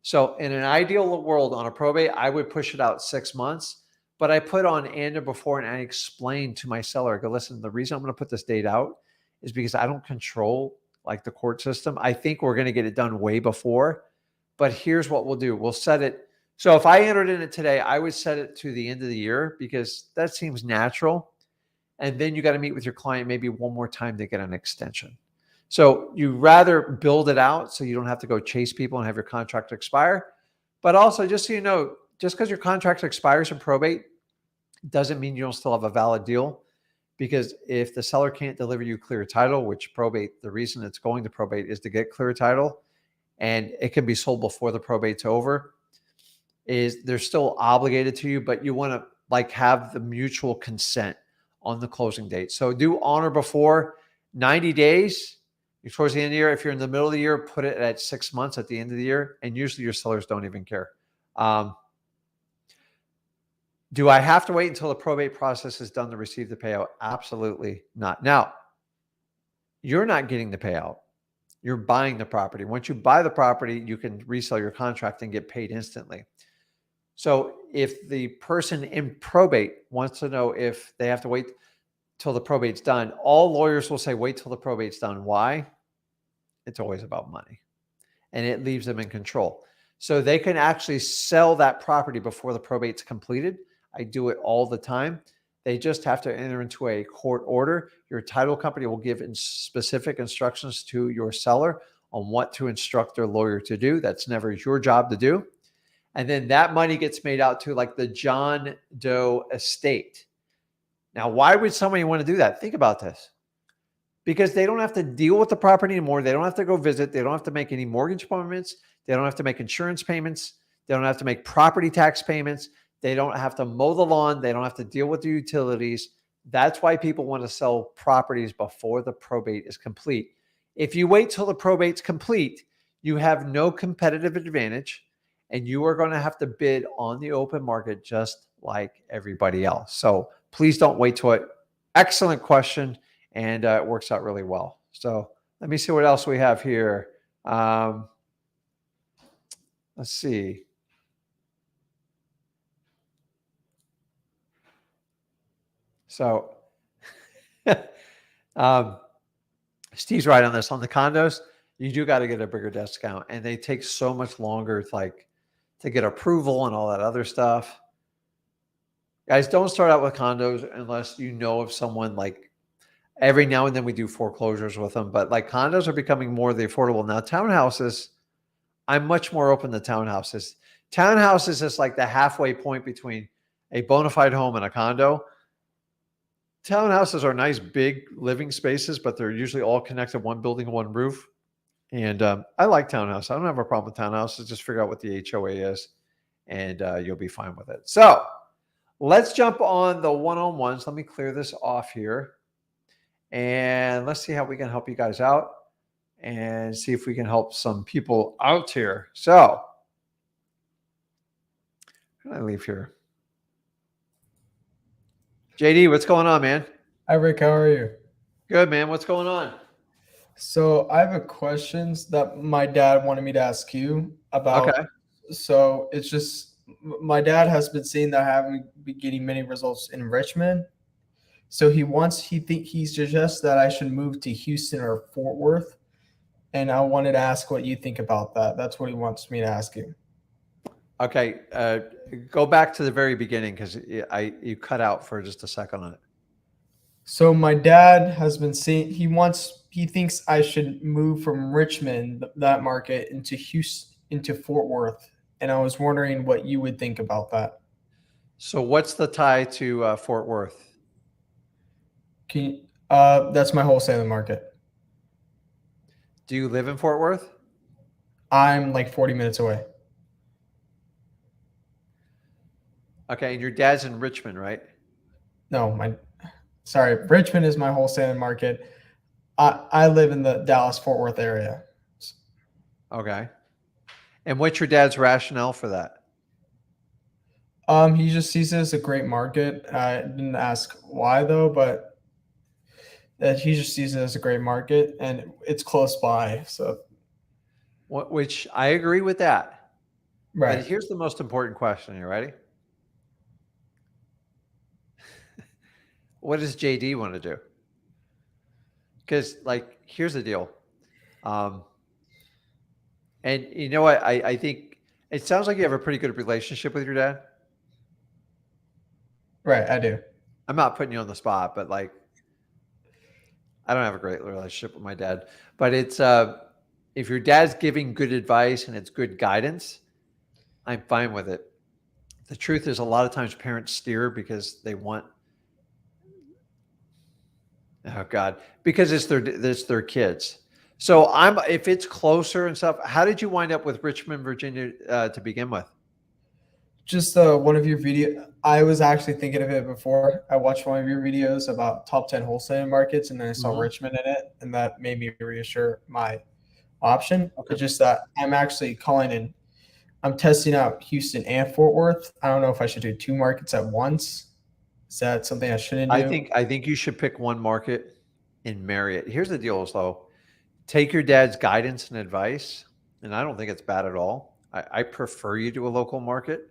So in an ideal world on a probate, I would push it out 6 months, but I put on and or before, and I explain to my seller, I go, listen, the reason I'm going to put this date out is because I don't control like the court system. I think we're going to get it done way before, but here's what we'll do. We'll set it. So if I entered in it today, I would set it to the end of the year because that seems natural. And then you got to meet with your client maybe one more time to get an extension. So you rather build it out so you don't have to go chase people and have your contract expire. But also, just so you know, just because your contract expires in probate doesn't mean you don't still have a valid deal. Because if the seller can't deliver you clear title, which probate, the reason it's going to probate is to get clear title, and it can be sold before the probate's over, is they're still obligated to you, but you want to like have the mutual consent on the closing date. So do on or before 90 days. Towards the end of the year, if you're in the middle of the year, put it at 6 months at the end of the year. And usually your sellers don't even care. Do I have to wait until the probate process is done to receive the payout? Absolutely not. Now, you're not getting the payout. You're buying the property. Once you buy the property, you can resell your contract and get paid instantly. So if the person in probate wants to know if they have to wait till the probate's done, all lawyers will say, wait till the probate's done. Why? It's always about money, and it leaves them in control. So they can actually sell that property before the probate's completed. I do it all the time. They just have to enter into a court order. Your title company will give specific instructions to your seller on what to instruct their lawyer to do. That's never your job to do. And then that money gets made out to like the John Doe estate. Now, why would somebody want to do that? Think about this. Because they don't have to deal with the property anymore. They don't have to go visit. They don't have to make any mortgage payments. They don't have to make insurance payments. They don't have to make property tax payments. They don't have to mow the lawn. They don't have to deal with the utilities. That's why people want to sell properties before the probate is complete. If you wait till the probate's complete, you have no competitive advantage, and you are going to have to bid on the open market just like everybody else. So please don't wait till it. Excellent question, and it works out really well. So let me see what else we have here. Let's see. So Steve's right on this. On the condos, you do got to get a bigger discount, and they take so much longer to get approval and all that other stuff. Guys, don't start out with condos unless you know of someone. Like every now and then we do foreclosures with them, but like condos are becoming more the affordable. Now townhouses, I'm much more open to townhouses. Townhouses is like the halfway point between a bona fide home and a condo. Townhouses are nice, big living spaces, but they're usually all connected, one building, one roof. And I like townhouse. I don't have a problem with townhouses. Just figure out what the HOA is, and you'll be fine with it. So let's jump on the one-on-ones. Let me clear this off here, and let's see how we can help you guys out and see if we can help some people out here. So how can I leave here? JD, what's going on, man? Hi Rick, how are you? Good, man. What's going on? So I have a questions that my dad wanted me to ask you about. Okay. So it's just my dad has been seeing that I haven't been getting many results in Richmond. So he suggests that I should move to Houston or Fort Worth, and I wanted to ask what you think about that. That's what he wants me to ask you. Okay. Go back to the very beginning because you cut out for just a second on it. So my dad has been seeing he thinks I should move from Richmond, that market, into Houston, into Fort Worth, and I was wondering what you would think about that. So, what's the tie to Fort Worth? That's my wholesaling market. Do you live in Fort Worth? I'm like 40 minutes away. Okay. And your dad's in Richmond, right? No, sorry, Richmond is my wholesaling market. I live in the Dallas Fort Worth area. Okay. And what's your dad's rationale for that? He just sees it as a great market. I didn't ask why though, but he just sees it as a great market and it's close by. So Which I agree with that. But right. here's the most important question. You ready? What does JD want to do? Because, like, here's the deal. Um, and you know what? I think it sounds like you have a pretty good relationship with your dad. Right, I do. I'm not putting you on the spot, but like I don't have a great relationship with my dad. But it's if your dad's giving good advice and it's good guidance, I'm fine with it. The truth is a lot of times parents steer because they want oh god, because it's their kids. So I'm if it's closer and stuff, how did you wind up with Richmond, Virginia to begin with? Just one of your video. I was actually thinking of it before. I watched one of your videos about top 10 wholesaling markets, and then I saw Hmm. Richmond in it, and that made me reassure my option. Okay. It's just that I'm actually calling in. I'm testing out Houston and Fort Worth. I don't know if I should do two markets at once. Is that something I shouldn't do? I think you should pick one market and marry it. Here's the deal, though. Take your dad's guidance and advice, and I don't think it's bad at all. I prefer you to a local market.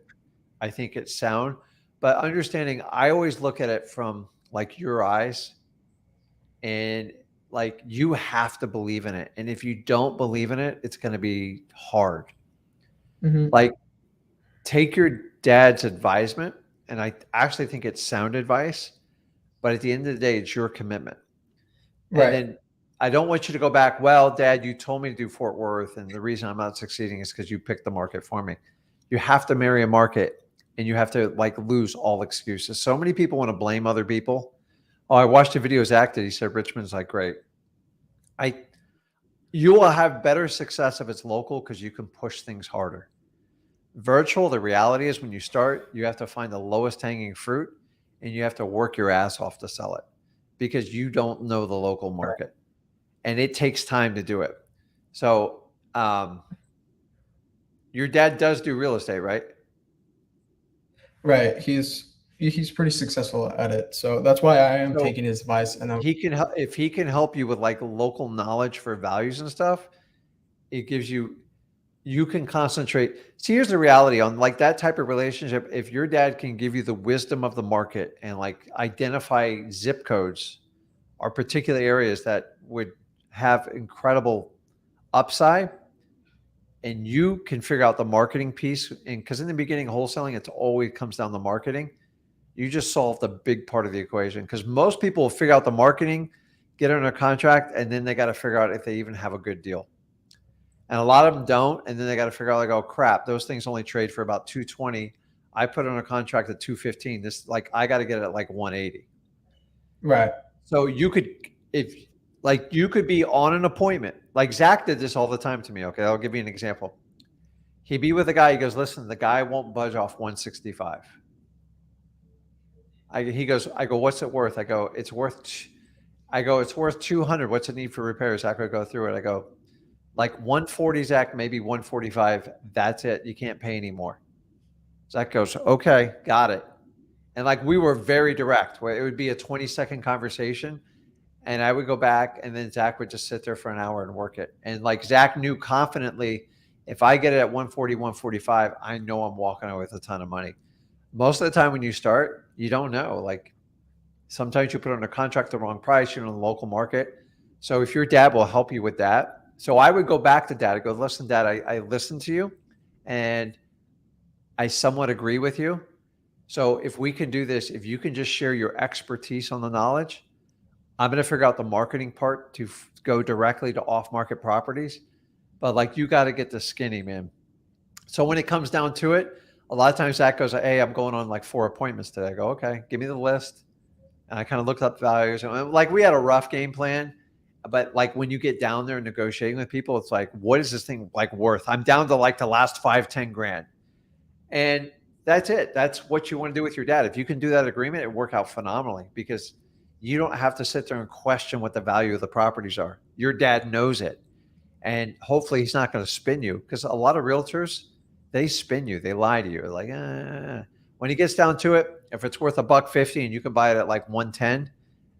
I think it's sound, but understanding, I always look at it from like your eyes, and like you have to believe in it. And if you don't believe in it, it's going to be hard. Hmm. Like take your dad's advisement, and I actually think it's sound advice, but at the end of the day, it's your commitment. And Right. then I don't want you to go back, well, dad, you told me to do Fort Worth. And the reason I'm not succeeding is because you picked the market for me. You have to marry a market and you have to like lose all excuses. So many people want to blame other people. Oh, I watched a video Zach did. He said Richmond's like great. I you will have better success if it's local because you can push things harder. Virtual, the reality is when you start, you have to find the lowest hanging fruit and you have to work your ass off to sell it because you don't know the local Right. market and it takes time to do it. So, your dad does do real estate, right? Right. He's pretty successful at it, so that's why I am So taking his advice. And I'm he can help if he can help you with like local knowledge for values and stuff. It gives you you can concentrate. See, here's the reality on like that type of relationship. If your dad can give you the wisdom of the market and like identify zip codes or particular areas that would have incredible upside, and you can figure out the marketing piece, and because in the beginning wholesaling, it's always comes down to marketing. You just solved a big part of the equation because most people will figure out the marketing, get under contract, and then they got to figure out if they even have a good deal. And a lot of them don't, and then they got to figure out like, oh crap, those things only trade for about 220. I put on a contract at 215. This like I got to get it at like 180. right. So you could if like you could be on an appointment. Like Zach did this all the time to me. Okay, I'll give you an example. He'd be with a guy. He goes, listen, the guy won't budge off 165. He goes, I go, what's it worth? I go, it's worth 200. What's the need for repairs? I could go through it. I go, like 140, Zach, maybe 145. That's it. You can't pay anymore. Zach goes, okay, got it. And like we were very direct, where it would be a 20-second conversation. And I would go back and then Zach would just sit there for an hour and work it. And like Zach knew confidently, if I get it at 140, 145, I know I'm walking away with a ton of money. Most of the time when you start, you don't know. Like sometimes you put on a contract the wrong price, you're in the local market. So if your dad will help you with that. So I would go back to dad. I go, listen, dad, I listened to you and I somewhat agree with you. So if we can do this, if you can just share your expertise on the knowledge, I'm going to figure out the marketing part to go directly to off-market properties. But like you got to get the skinny, man. So when it comes down to it, a lot of times Zach goes, hey, I'm going on like 4 appointments today. I go, okay, give me the list. And I kind of looked up values. And like we had a rough game plan. But like when you get down there and negotiating with people, it's like, what is this thing like worth? I'm down to like the last 5-10 grand. And that's it. That's what you want to do with your dad. If you can do that agreement, it work out phenomenally because you don't have to sit there and question what the value of the properties are. Your dad knows it. And hopefully he's not going to spin you because a lot of realtors, they spin you. They lie to you. Like, when he gets down to it, if it's worth $150 and you can buy it at like 110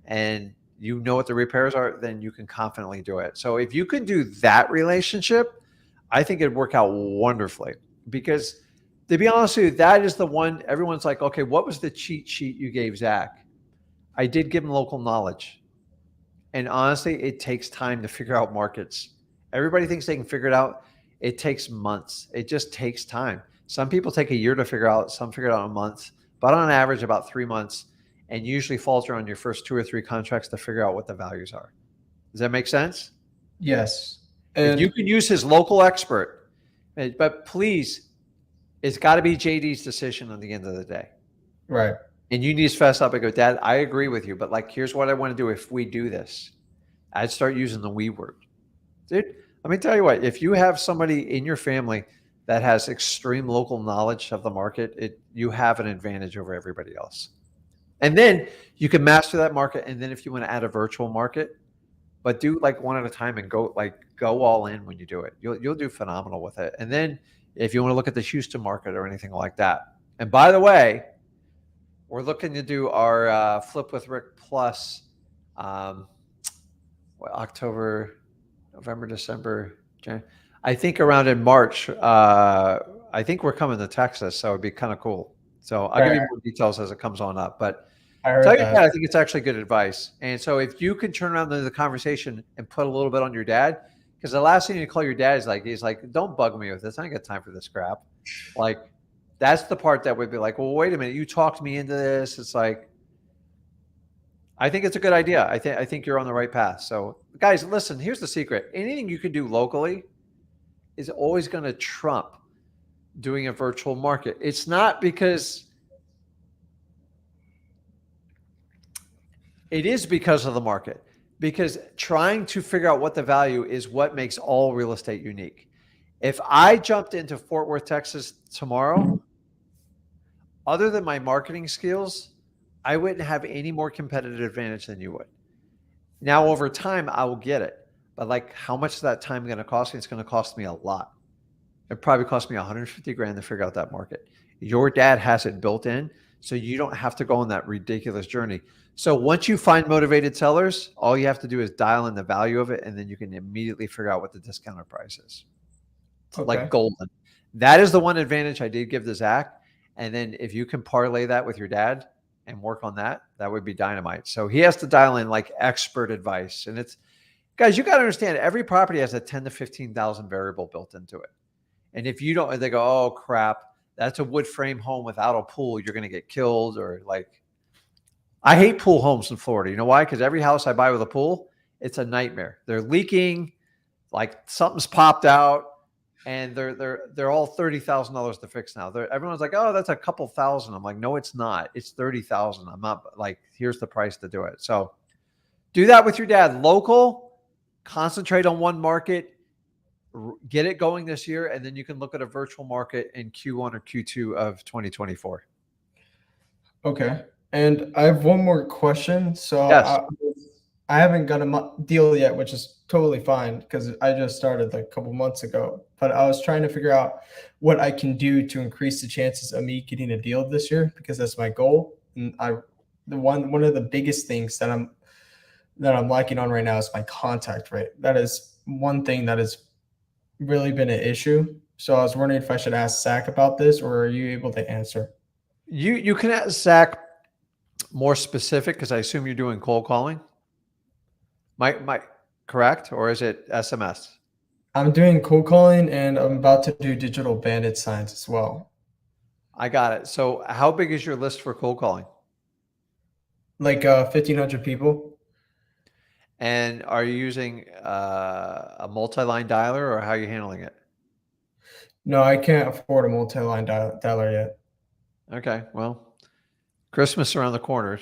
and you know what the repairs are, then you can confidently do it. So if you can do that relationship, I think it'd work out wonderfully because to be honest with you, that is the one everyone's like, okay, what was the cheat sheet you gave Zach? I did give him local knowledge. And honestly, it takes time to figure out markets. Everybody thinks they can figure it out. It takes months. It just takes time. Some people take a year to figure out, some figure it out in months, but on average about 3 months, and usually falter on your first 2 or 3 contracts to figure out what the values are. Does that make sense? Yes. If you And can use his local expert, but please, it's got to be JD's decision at the end of the day. right. And you need to fess up and go, Dad, I agree with you, but like, here's what I want to do if we do this. I'd start using the we word. Dude, let me tell you what, if you have somebody in your family that has extreme local knowledge of the market, you have an advantage over everybody else. And then you can master that market. And then if you want to add a virtual market, but do like one at a time and go all in when you do it. You'll do phenomenal with it. And then if you want to look at the Houston market or anything like that. And by the way, we're looking to do our Flip with Rick Plus October, November, December, January. I think around in March. I think we're coming to Texas, so it'd be kind of cool. So I'll give you more details as it comes on up. But I heard tell your that. dad, I think it's actually good advice. And so if you can turn around the conversation and put a little bit on your dad, because the last thing you call your dad is like, he's like, don't bug me with this. I ain't got time for this crap. Like, that's the part that would be like, well, wait a minute, you talked me into this. It's like, I think it's a good idea. I think you're on the right path. So guys, listen, here's the secret. Anything you can do locally is always going to trump doing a virtual market. It's not because it is because of the market, because trying to figure out what the value is what makes all real estate unique. If I jumped into Fort Worth, Texas tomorrow, other than my marketing skills, I wouldn't have any more competitive advantage than you would. Now, over time, I will get it. But like, how much is that time going to cost me? It's going to cost me a lot. It probably cost me 150 grand to figure out that market. Your dad has it built in, so you don't have to go on that ridiculous journey. So once you find motivated sellers, all you have to do is dial in the value of it, and then you can immediately figure out what the discounted price is. Okay. Like golden. That is the one advantage I did give to Zach. And then if you can parlay that with your dad and work on that, that would be dynamite. So he has to dial in like expert advice. And it's, guys, you got to understand every property has a 10 to 15,000 variable built into it. And if you don't, they go, oh crap, that's a wood frame home without a pool. You're going to get killed. Or like, I hate pool homes in Florida. You know why? Because every house I buy with a pool, it's a nightmare. They're leaking, like something's popped out, and they're all $30,000 to fix now. Everyone's like, oh, that's a couple thousand. I'm like, no, it's not. It's 30,000. I'm not like, here's the price to do it. So do that with your dad. Local, concentrate on one market, get it going this year, and then you can look at a virtual market in Q1 or Q2 of 2024. Okay. And I have one more question. So Yes. I haven't got a deal yet, which is totally fine because I just started like a couple months ago. But I was trying to figure out what I can do to increase the chances of me getting a deal this year because that's my goal. And one of the biggest things that I'm lacking on right now is my contact rate. That is one thing that has really been an issue. So I was wondering if I should ask Zach about this, or are you able to answer? You can ask Zach more specific because I assume you're doing cold calling. My correct, or is it SMS? I'm doing cold calling and I'm about to do digital bandit signs as well. I got it. So how big is your list for cold calling? Like 1,500 people. And are you using a multi-line dialer, or how are you handling it? No, I can't afford a multi-line dialer yet. Okay, well, Christmas around the corner.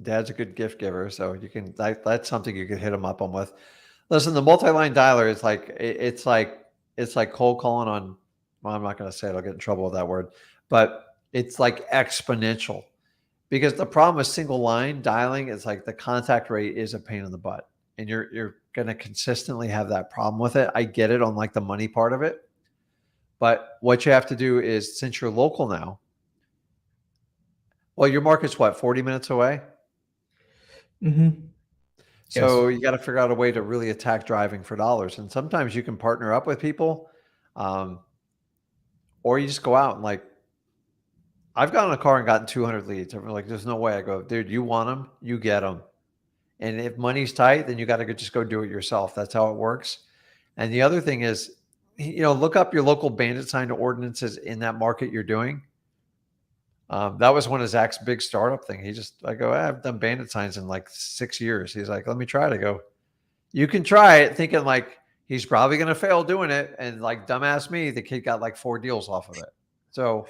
Dad's a good gift giver, so you can that's something you could hit him up on with. Listen, the multi-line dialer is like it's like cold calling on. Well, I'm not going to say it. I'll get in trouble with that word, but it's like exponential because the problem with single line dialing is like the contact rate is a pain in the butt, and you're going to consistently have that problem with it. I get it on like the money part of it, but what you have to do is, since you're local now, well, your market's what, 40 minutes away? Mm-hmm. Yes. So you got to figure out a way to really attack driving for dollars. And sometimes you can partner up with people, um, or you just go out and like, I've gotten a car and gotten 200 leads. I'm like, there's no way. I go, dude, you want them, you get them. And if money's tight, then you got to just go do it yourself. That's how it works. And the other thing is, look up your local bandit sign ordinances in that market you're doing. That was one of Zach's big startup thing. I go, I've done bandit signs in like 6 years. He's like, let me try it. I go, you can try it, thinking like he's probably going to fail doing it. And like dumbass me, the kid got like 4 deals off of it. So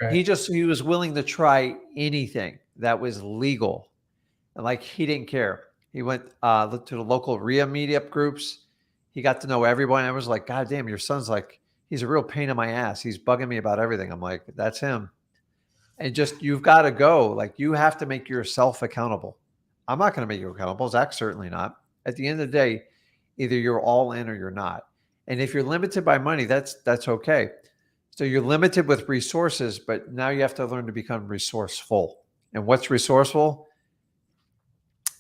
Right. he was willing to try anything that was legal. And like, he didn't care. He went to the local RIA meetup groups. He got to know everyone. I was like, God damn, your son's like, he's a real pain in my ass. He's bugging me about everything. I'm like, that's him. And just, you've got to go. Like, you have to make yourself accountable. I'm not going to make you accountable. Zach's certainly not. At the end of the day, either you're all in or you're not. And if you're limited by money, that's okay. So you're limited with resources, but now you have to learn to become resourceful. And what's resourceful?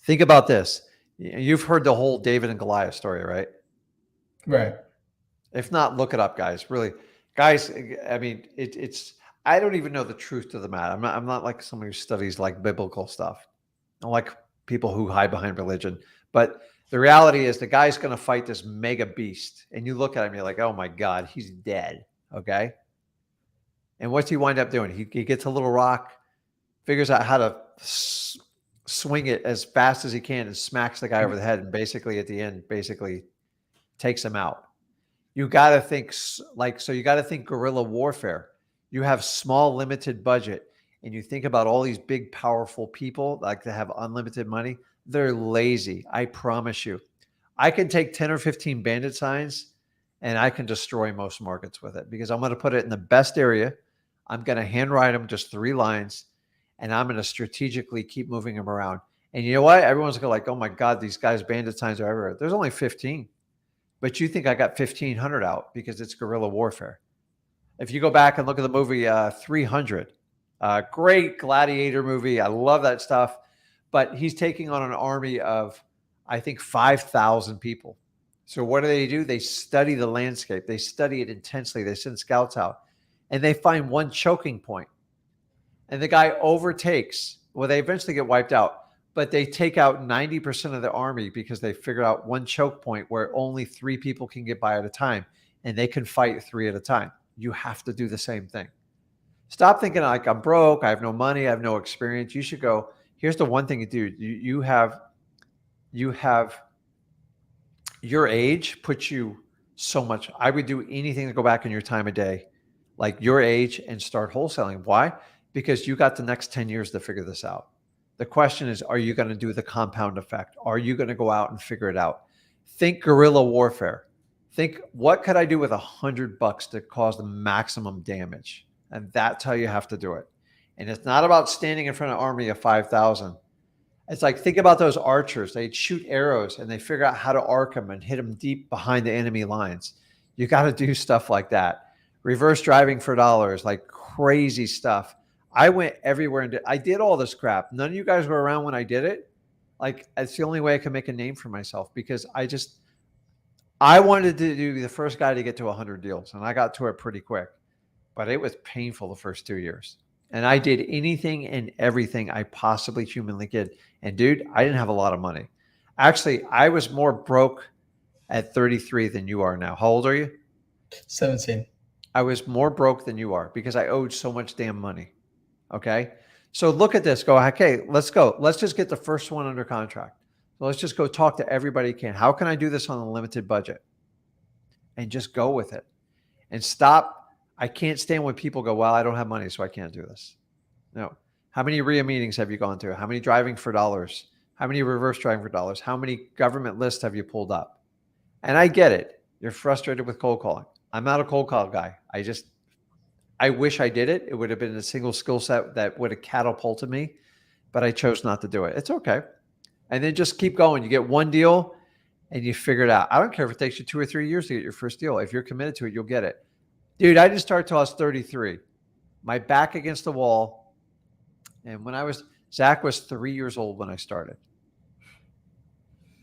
Think about this. You've heard the whole David and Goliath story, right? Right. If not, look it up, guys. Really, guys. I mean, it's. I don't even know the truth to the matter. I'm not like somebody who studies like biblical stuff. I don't like people who hide behind religion. But the reality is, the guy's going to fight this mega beast, and you look at him, you're like, oh my God, he's dead. Okay. And what's he wind up doing? He gets a little rock, figures out how to swing it as fast as he can, and smacks the guy over the head, and basically at the end, basically takes him out. You got to think so you got to think guerrilla warfare. You have small, limited budget, and you think about all these big, powerful people like to have unlimited money. They're lazy. I promise you. I can take 10 or 15 bandit signs and I can destroy most markets with it because I'm going to put it in the best area. I'm going to handwrite them just 3 lines, and I'm going to strategically keep moving them around. And you know what? Everyone's going to like, oh my God, these guys' bandit signs are everywhere. There's only 15. But you think I got 1,500 out because it's guerrilla warfare. If you go back and look at the movie 300, great gladiator movie. I love that stuff. But he's taking on an army of, I think, 5,000 people. So what do? They study the landscape. They study it intensely. They send scouts out. And they find one choking point. And the guy overtakes. Well, they eventually get wiped out. But they take out 90% of the army because they figured out one choke point where only 3 people can get by at a time. And they can fight 3 at a time. You have to do the same thing. Stop thinking like, I'm broke, I have no money, I have no experience. You should go, here's the one thing you do. You have your age puts you so much. I would do anything to go back in your time of day, like your age, and start wholesaling. Why? Because you got the next 10 years to figure this out. The question is, are you going to do the compound effect? Are you going to go out and figure it out? Think guerrilla warfare. Think, what could I do with $100 to cause the maximum damage? And that's how you have to do it. And it's not about standing in front of an army of 5,000. It's like, think about those archers. They shoot arrows and they figure out how to arc them and hit them deep behind the enemy lines. You got to do stuff like that. Reverse driving for dollars, like crazy stuff. I went everywhere and I did all this crap. None of you guys were around when I did it. Like, it's the only way I could make a name for myself because I wanted to be the first guy to get to 100 deals, and I got to it pretty quick, but it was painful the first 2 years. And I did anything and everything I possibly humanly could. And dude, I didn't have a lot of money. Actually, I was more broke at 33 than you are now. How old are you? 17. I was more broke than you are because I owed so much damn money. Okay. So look at this. Go, okay, let's go. Let's just get the first one under contract. So let's just go talk to everybody you can. How can I do this on a limited budget? And just go with it and stop. I can't stand when people go, well, I don't have money, so I can't do this. No. How many RIA meetings have you gone to? How many driving for dollars? How many reverse driving for dollars? How many government lists have you pulled up? And I get it. You're frustrated with cold calling. I'm not a cold call guy. I wish I did it. It would have been a single skill set that would have catapulted me, but I chose not to do it. It's okay. And then just keep going. You get one deal and you figure it out. I don't care if it takes you 2 or 3 years to get your first deal. If you're committed to it, you'll get it. Dude, I didn't start till I was 33. My back against the wall. And Zach was 3 years old when I started.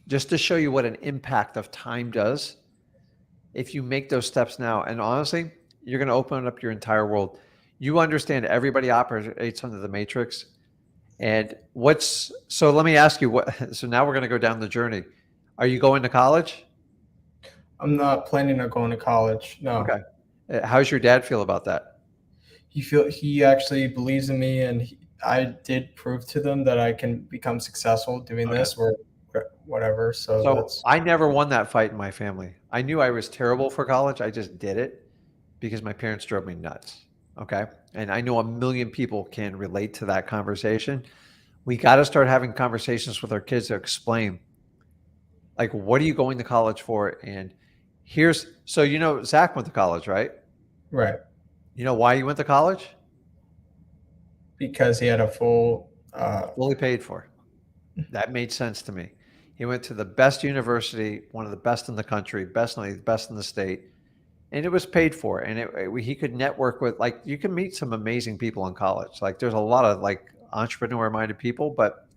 Just to show you what an impact of time does. If you make those steps now, and honestly, you're going to open up your entire world. You understand everybody operates under the matrix. And so let me ask you so now we're going to go down the journey. Are you going to college? I'm not planning on going to college. No. Okay. How's your dad feel about that? He actually believes in me, and I did prove to them that I can become successful doing this or whatever. So I never won that fight in my family. I knew I was terrible for college. I just did it because my parents drove me nuts. Okay. And I know a million people can relate to that conversation. We got to start having conversations with our kids to explain, like, what are you going to college for? And so Zach went to college, right? Right. You know why he went to college? Because he had a fully paid for. That made sense to me. He went to the best university, one of the best in the country, best in the state, and it was paid for. And he could network with, like, you can meet some amazing people in college. Like, there's a lot of like entrepreneur-minded people, but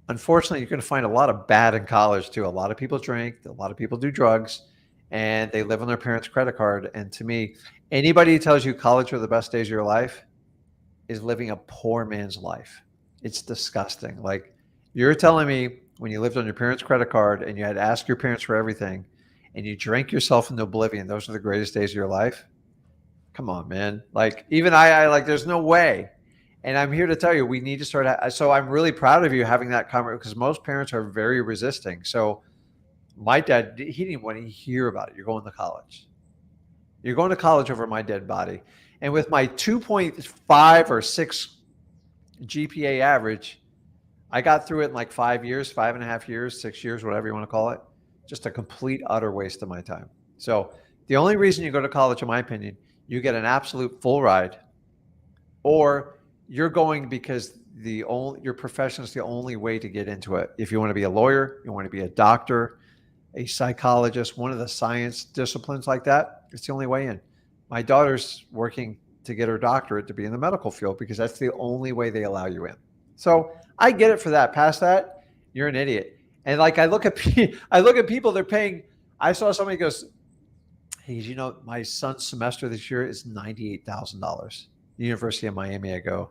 unfortunately, you're going to find a lot of bad in college too. A lot of people drink, a lot of people do drugs, and they live on their parents' credit card. And to me, anybody who tells you college are the best days of your life is living a poor man's life. It's disgusting. Like, you're telling me when you lived on your parents' credit card and you had to ask your parents for everything and you drank yourself into oblivion, those are the greatest days of your life? Come on, man. Like, even I like, there's no way. And I'm here to tell you, we need to start. So I'm really proud of you having that conversation, because most parents are very resisting. So my dad, he didn't want to hear about it. You're going to college. You're going to college over my dead body. And with my 2.5 or 6 GPA average, I got through it in like 5 years, 5.5 years, 6 years, whatever you want to call it. Just a complete, utter waste of my time. So the only reason you go to college, in my opinion, you get an absolute full ride, or you're going because your profession is the only way to get into it. If you want to be a lawyer, you want to be a doctor, a psychologist, one of the science disciplines like that, it's the only way in. My daughter's working to get her doctorate to be in the medical field because that's the only way they allow you in. So I get it for that. Past that, you're an idiot. And like, I look at people, they're paying. I saw somebody goes, hey, my son's semester this year is $98,000. University of Miami. I go,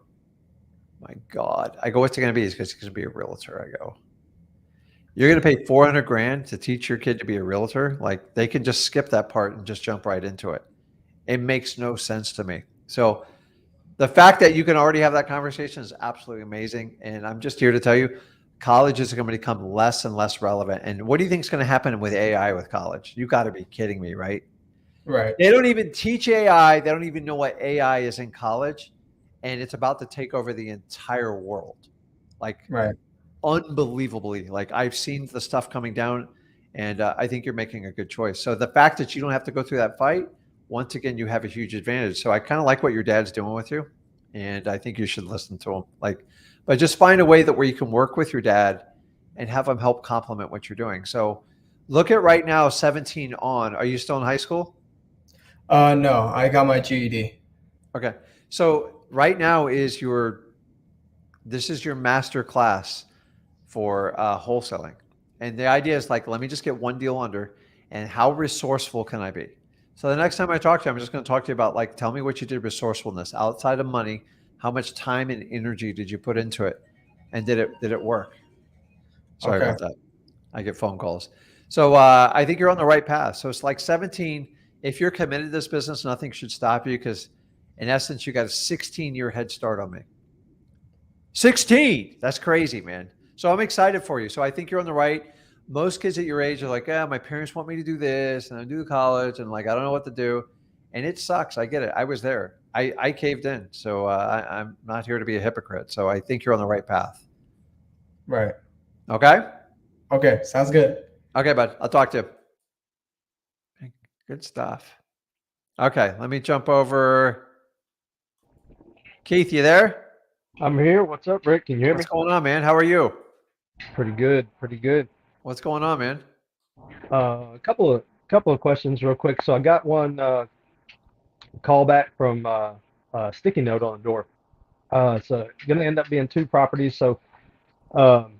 my God. I go, what's it going to be? It's because he's going to be a realtor. I go, you're going to pay $400,000 to teach your kid to be a realtor? Like, they can just skip that part and just jump right into it. It makes no sense to me. So the fact that you can already have that conversation is absolutely amazing. And I'm just here to tell you, college is going to become less and less relevant. And what do you think is going to happen with AI with college? You got to be kidding me, right? Right. They don't even teach AI. They don't even know what AI is in college. And it's about to take over the entire world. Like, right. Unbelievably. Like, I've seen the stuff coming down, and I think you're making a good choice. So the fact that you don't have to go through that fight, once again, you have a huge advantage. So I kind of like what your dad's doing with you, and I think you should listen to him. But just find a way where you can work with your dad and have him help complement what you're doing. So look at right now, 17 on. Are you still in high school? No, I got my GED. Okay. So right now is this is your master class for wholesaling. And the idea is like, let me just get one deal under, and how resourceful can I be? So the next time I talk to you, I'm just going to talk to you about like, tell me what you did resourcefulness outside of money. How much time and energy did you put into it? And did it work? Sorry Okay. about that. I get phone calls. So I think you're on the right path. So it's like 17. If you're committed to this business, nothing should stop you because in essence, you got a 16-year head start on me. 16. That's crazy, man. So I'm excited for you. So I think you're on the right. Most kids at your age are like, my parents want me to do this and I do college and like, I don't know what to do. And it sucks. I get it. I was there. I caved in. So I'm not here to be a hypocrite. So I think you're on the right path. Right. Okay. Okay. Sounds good. Okay, bud. I'll talk to you. Good stuff. Okay. Let me jump over. Keith, you there? I'm here. What's up, Rick? Can you hear me? What's going on, man? How are you? Pretty good. Pretty good. What's going on, man? A couple of questions real quick. So I got one call back from sticky note on the door. So going to end up being two properties. So um,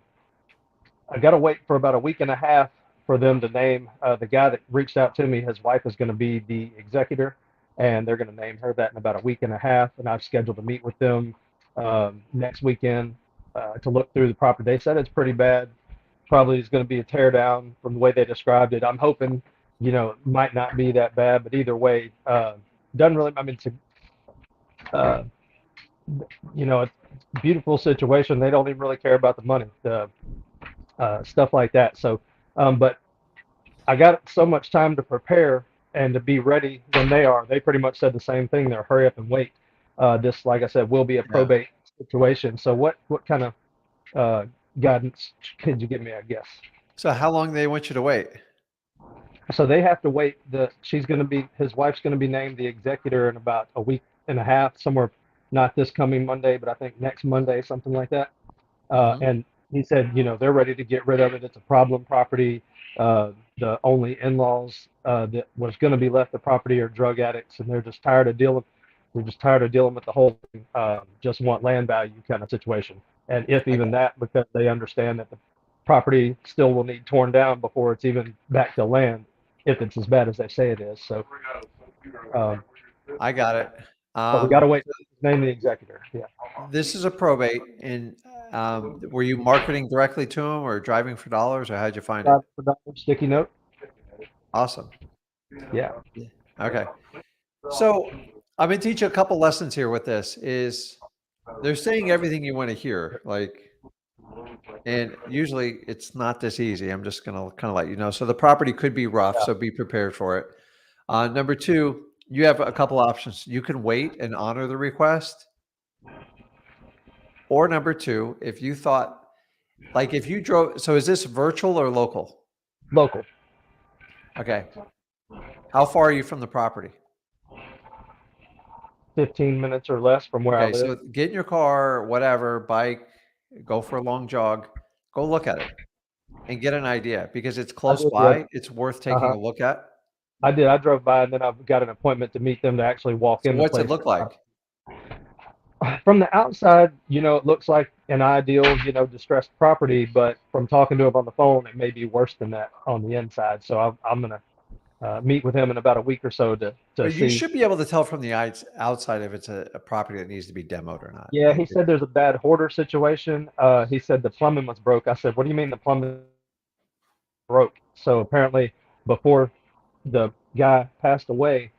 I got to wait for about a week and a half for them to name the guy that reached out to me. His wife is going to be the executor, and they're going to name her that in about a week and a half. And I've scheduled to meet with them next weekend to look through the property. They said it's pretty bad. Probably is going to be a tear down from the way they described it. I'm hoping, it might not be that bad, but either way, doesn't really. I mean, it's uh, it's a beautiful situation. They don't even really care about the money, the stuff like that. So, but I got so much time to prepare and to be ready when they are. They pretty much said the same thing. They're hurry up and wait. This, like I said, will be a probate situation. So, what kind of guidance could you give me? I guess. So how long do they want you to wait? So they have to wait. His wife's going to be named the executor in about a week and a half, somewhere, not this coming Monday, but I think next Monday, something like that. And he said, they're ready to get rid of it. It's a problem property. The only in-laws that was going to be left the property are drug addicts, and they're just tired of dealing. They're just tired of dealing with the whole thing. Just want land value kind of situation. And if even that, because they understand that the property still will need torn down before it's even back to land, if it's as bad as they say it is. So, I got it. but we got to wait. Name the executor. Yeah. This is a probate, and were you marketing directly to them or driving for dollars, or how'd you find it? Sticky note. Awesome. Yeah. Okay. So I'm going to teach you a couple lessons here with this. Is they're saying everything you want to hear, and usually it's not this easy. I'm just going to kind of let you know. So the property could be rough, so be prepared for it. Number two, you have a couple options. You can wait and honor the request. Or number two, if you thought, like if you drove, so is this virtual or local? Local. Okay. How far are you from the property? 15 minutes or less from where I live. So get in your car, whatever, bike, go for a long jog, go look at it and get an idea because it's close by. It's worth taking a look at. I did. I drove by and then I've got an appointment to meet them to actually walk in. What's it look like? From the outside, it looks like an ideal, distressed property, but from talking to him on the phone, it may be worse than that on the inside. So I'm going to meet with him in about a week or so to But see. You should be able to tell from the outside if it's a property that needs to be demoed or not. Yeah, he said there's a bad hoarder situation. He said the plumbing was broke. I said, what do you mean the plumbing broke? So apparently before the guy passed away,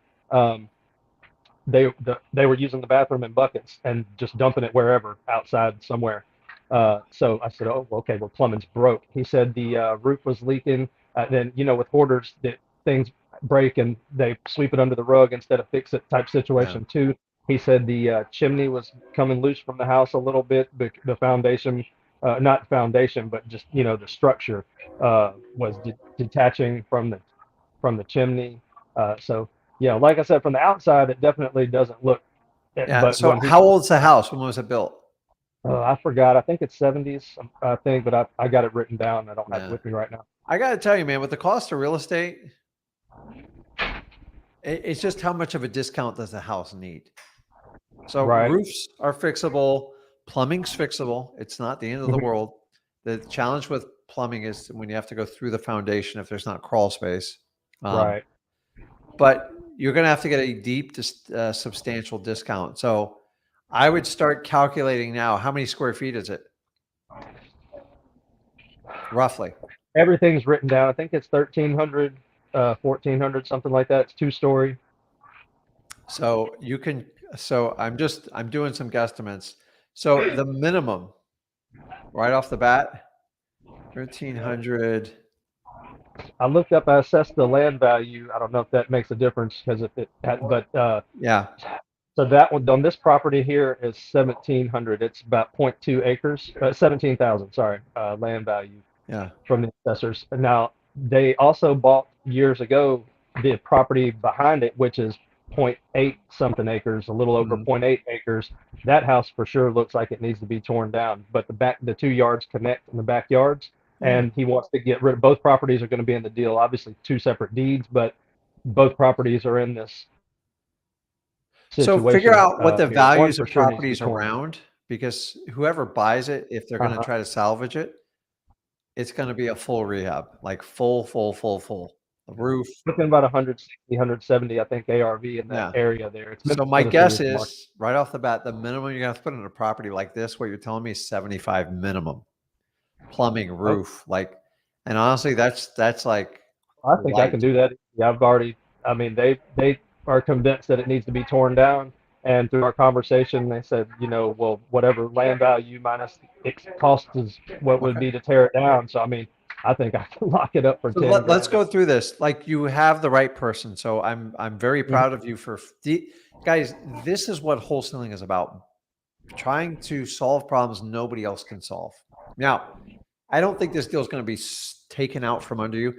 they were using the bathroom in buckets and just dumping it wherever outside somewhere. So I said, oh, okay, well, plumbing's broke. He said the roof was leaking. Then, with hoarders, that things break and they sweep it under the rug instead of fix it type situation too. He said the chimney was coming loose from the house a little bit. The foundation, not foundation, but just, the structure was detaching from the chimney. So, like I said, from the outside, it definitely doesn't look. But so how old's the house? When was it built? I forgot. I think it's 70s, I think, but I got it written down. I don't have it with me right now. I got to tell you, man, with the cost of real estate, it's just how much of a discount does the house need? So Right. roofs are fixable. Plumbing's fixable. It's not the end of the Mhm. world. The challenge with plumbing is when you have to go through the foundation if there's not crawl space. Right. But you're going to have to get a deep, substantial discount. So I would start calculating now. How many square feet is it? Roughly. Everything's written down. I think it's 1,300, 1,400, something like that. It's 2-story. So you can, so I'm doing some guesstimates. So the minimum right off the bat, 1,300. I looked up, I assessed the land value. I don't know if that makes a difference because if it had, but Yeah. so that one on this property here is 1,700. It's about 0.2 acres, 17,000, sorry, land value Yeah. from the assessors. Now, they also bought years ago the property behind it, which is 0.8 something acres, a little over Mhm. 0.8 acres. That house for sure looks like it needs to be torn down, but the 2 yards connect in the backyards, Yeah. and he wants to get rid of both properties are going to be in the deal. Obviously, 2 separate deeds, but both properties are in this So figure situation out what the here. One values for of sure needs to be properties torn down. around, because whoever buys it, if they're going to Uh-huh. try to salvage it, it's going to be a full rehab, like full. The roof. Looking about 160, 170, I think ARV in that Yeah. area there. It's So Memphis, my Tennessee guess is the market. is right off the bat, the minimum you're going to have to put in a property like this, what you're telling me is 75 minimum. Plumbing, Oh, roof, like, and honestly, that's like I think I light. can do that. Yeah, I mean, they are convinced that it needs to be torn down. And through our conversation, they said, well, whatever land value minus its cost is what would Okay. be to tear it down. So, I mean, I think I can lock it up for So 10 let's grand. go through this. Like, you have the right person. So I'm very Mhm. proud of you for guys. This is what wholesaling is about. Trying to solve problems nobody else can solve. Now, I don't think this deal is going to be taken out from under you.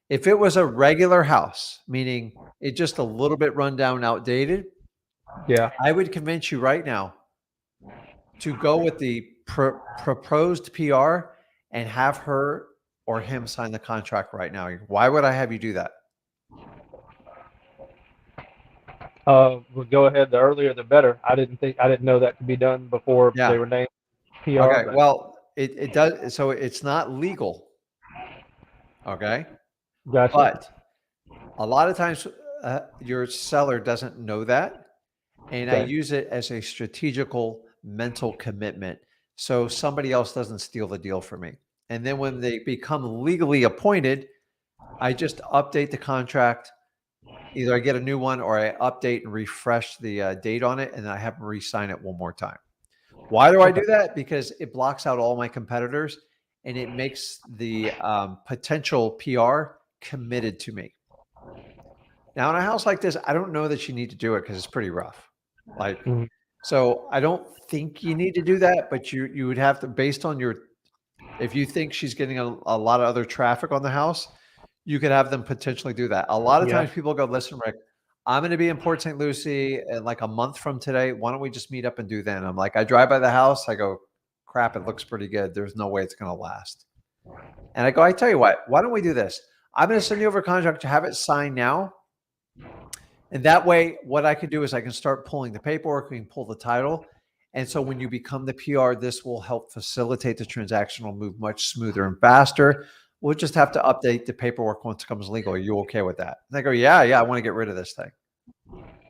If it was a regular house, meaning it just a little bit run down, outdated, Yeah. I would convince you right now to go with the proposed PR and have her or him sign the contract right now. Why would I have you do that? We'll go ahead. The earlier, the better. I didn't know that could be done before they Yeah. were named PR, Okay. but Well, it does. So it's not legal. Okay. gotcha. But a lot of times your seller doesn't know that. And I Okay. use it as a strategical mental commitment so somebody else doesn't steal the deal from me. And then when they become legally appointed, I just update the contract. Either I get a new one or I update and refresh the date on it, and I have them re-sign it one more time. Why do I Okay. do that? Because it blocks out all my competitors and it makes the potential PR committed to me. Now, in a house like this, I don't know that you need to do it because it's pretty rough. Like, Mhm. so I don't think you need to do that, but you would have to, based on your, if you think she's getting a lot of other traffic on the house, you could have them potentially do that. A lot of Yeah. times people go, listen, Rick, I'm going to be in Port St. Lucie in like a month from today. Why don't we just meet up and do that? I'm like, I drive by the house. I go, crap, it looks pretty good. There's no way it's going to last. And I go, I tell you what, why don't we do this? I'm going to send you over a contract to have it signed now. And that way, what I can do is I can start pulling the paperwork, we can pull the title. And so when you become the PR, this will help facilitate the transaction, will move much smoother and faster. We'll just have to update the paperwork once it becomes legal. Are you okay with that? And I go, yeah, I want to get rid of this thing.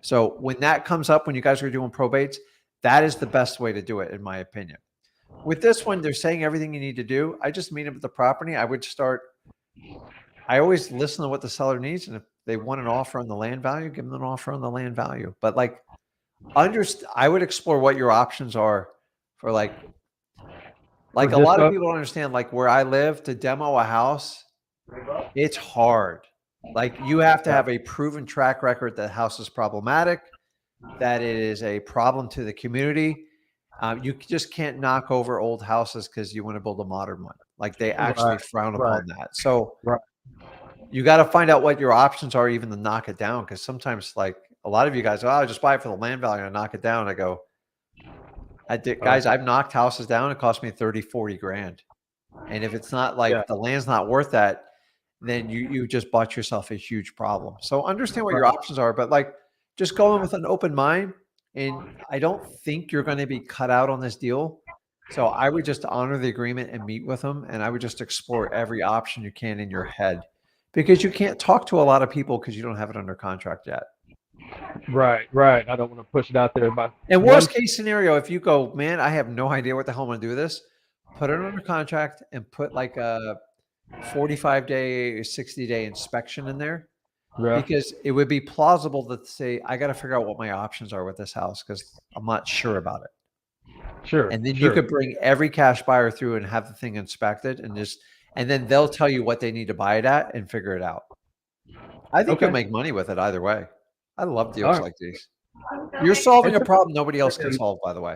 So when that comes up, when you guys are doing probates, that is the best way to do it, in my opinion. With this one, they're saying everything you need to do. I just meet them at the property. I always listen to what the seller needs. And if they want an offer on the land value, give them an offer on the land value. But like, I would explore what your options are for like For a lot of dispo, people don't understand, like where I live, to demo a house, it's hard. Like, you have to yeah. have a proven track record that the house is problematic, that it is a problem to the community. You just can't knock over old houses because you want to build a modern one. Like, they actually Right. frown Right. upon that. So Right. you got to find out what your options are even to knock it down. Because sometimes, like, a lot of you guys, oh, I'll just buy it for the land value and knock it down. I go, guys, I've knocked houses down. It cost me 30, 40 grand. And if it's not Yeah. like the land's not worth that, then you just bought yourself a huge problem. So understand what your Right. options are, but like, just go in with an open mind. And I don't think you're going to be cut out on this deal. So I would just honor the agreement and meet with them. And I would just explore every option you can in your head, because you can't talk to a lot of people because you don't have it under contract yet. Right, right. I don't want to push it out there. But And worst case scenario, if you go, man, I have no idea what the hell I'm going to do with this, put it under contract and put like a 45-day, 60-day inspection in there. yeah, Because it would be plausible to say, I got to figure out what my options are with this house because I'm not sure about it. sure. And then you sure. could bring every cash buyer through and have the thing inspected and then they'll tell you what they need to buy it at and figure it out. I think Okay. you'll make money with it either way. I love deals right. like these. You're solving a problem nobody else can solve, by the way.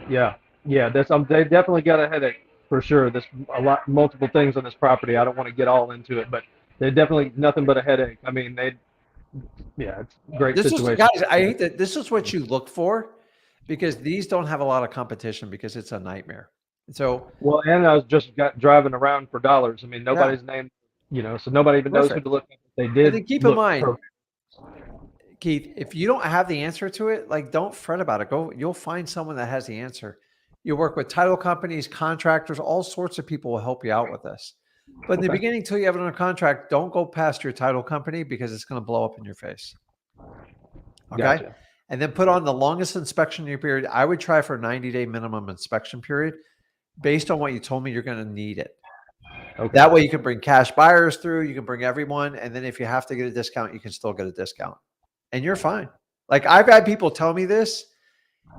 Yeah, yeah. They definitely got a headache for sure. There's multiple things on this property. I don't want to get all into it, but they definitely nothing but a headache. I mean, it's a great situation. Guys, I hate that. This is what you look for, because these don't have a lot of competition because it's a nightmare. So, well, and I was just driving around for dollars. I mean, nobody's named, so nobody even knows who to look at. They did. And then keep in mind, Keith, if you don't have the answer to it, like, don't fret about it. You'll find someone that has the answer. You work with title companies, contractors, all sorts of people will help you out with this. But in the beginning, till you have it under contract, don't go past your title company because it's going to blow up in your face. Okay. Gotcha. And then put on the longest inspection period. I would try for a 90-day minimum inspection period based on what you told me you're going to need it. Okay. That way you can bring cash buyers through, you can bring everyone. And then if you have to get a discount, you can still get a discount and you're fine. Like, I've had people tell me this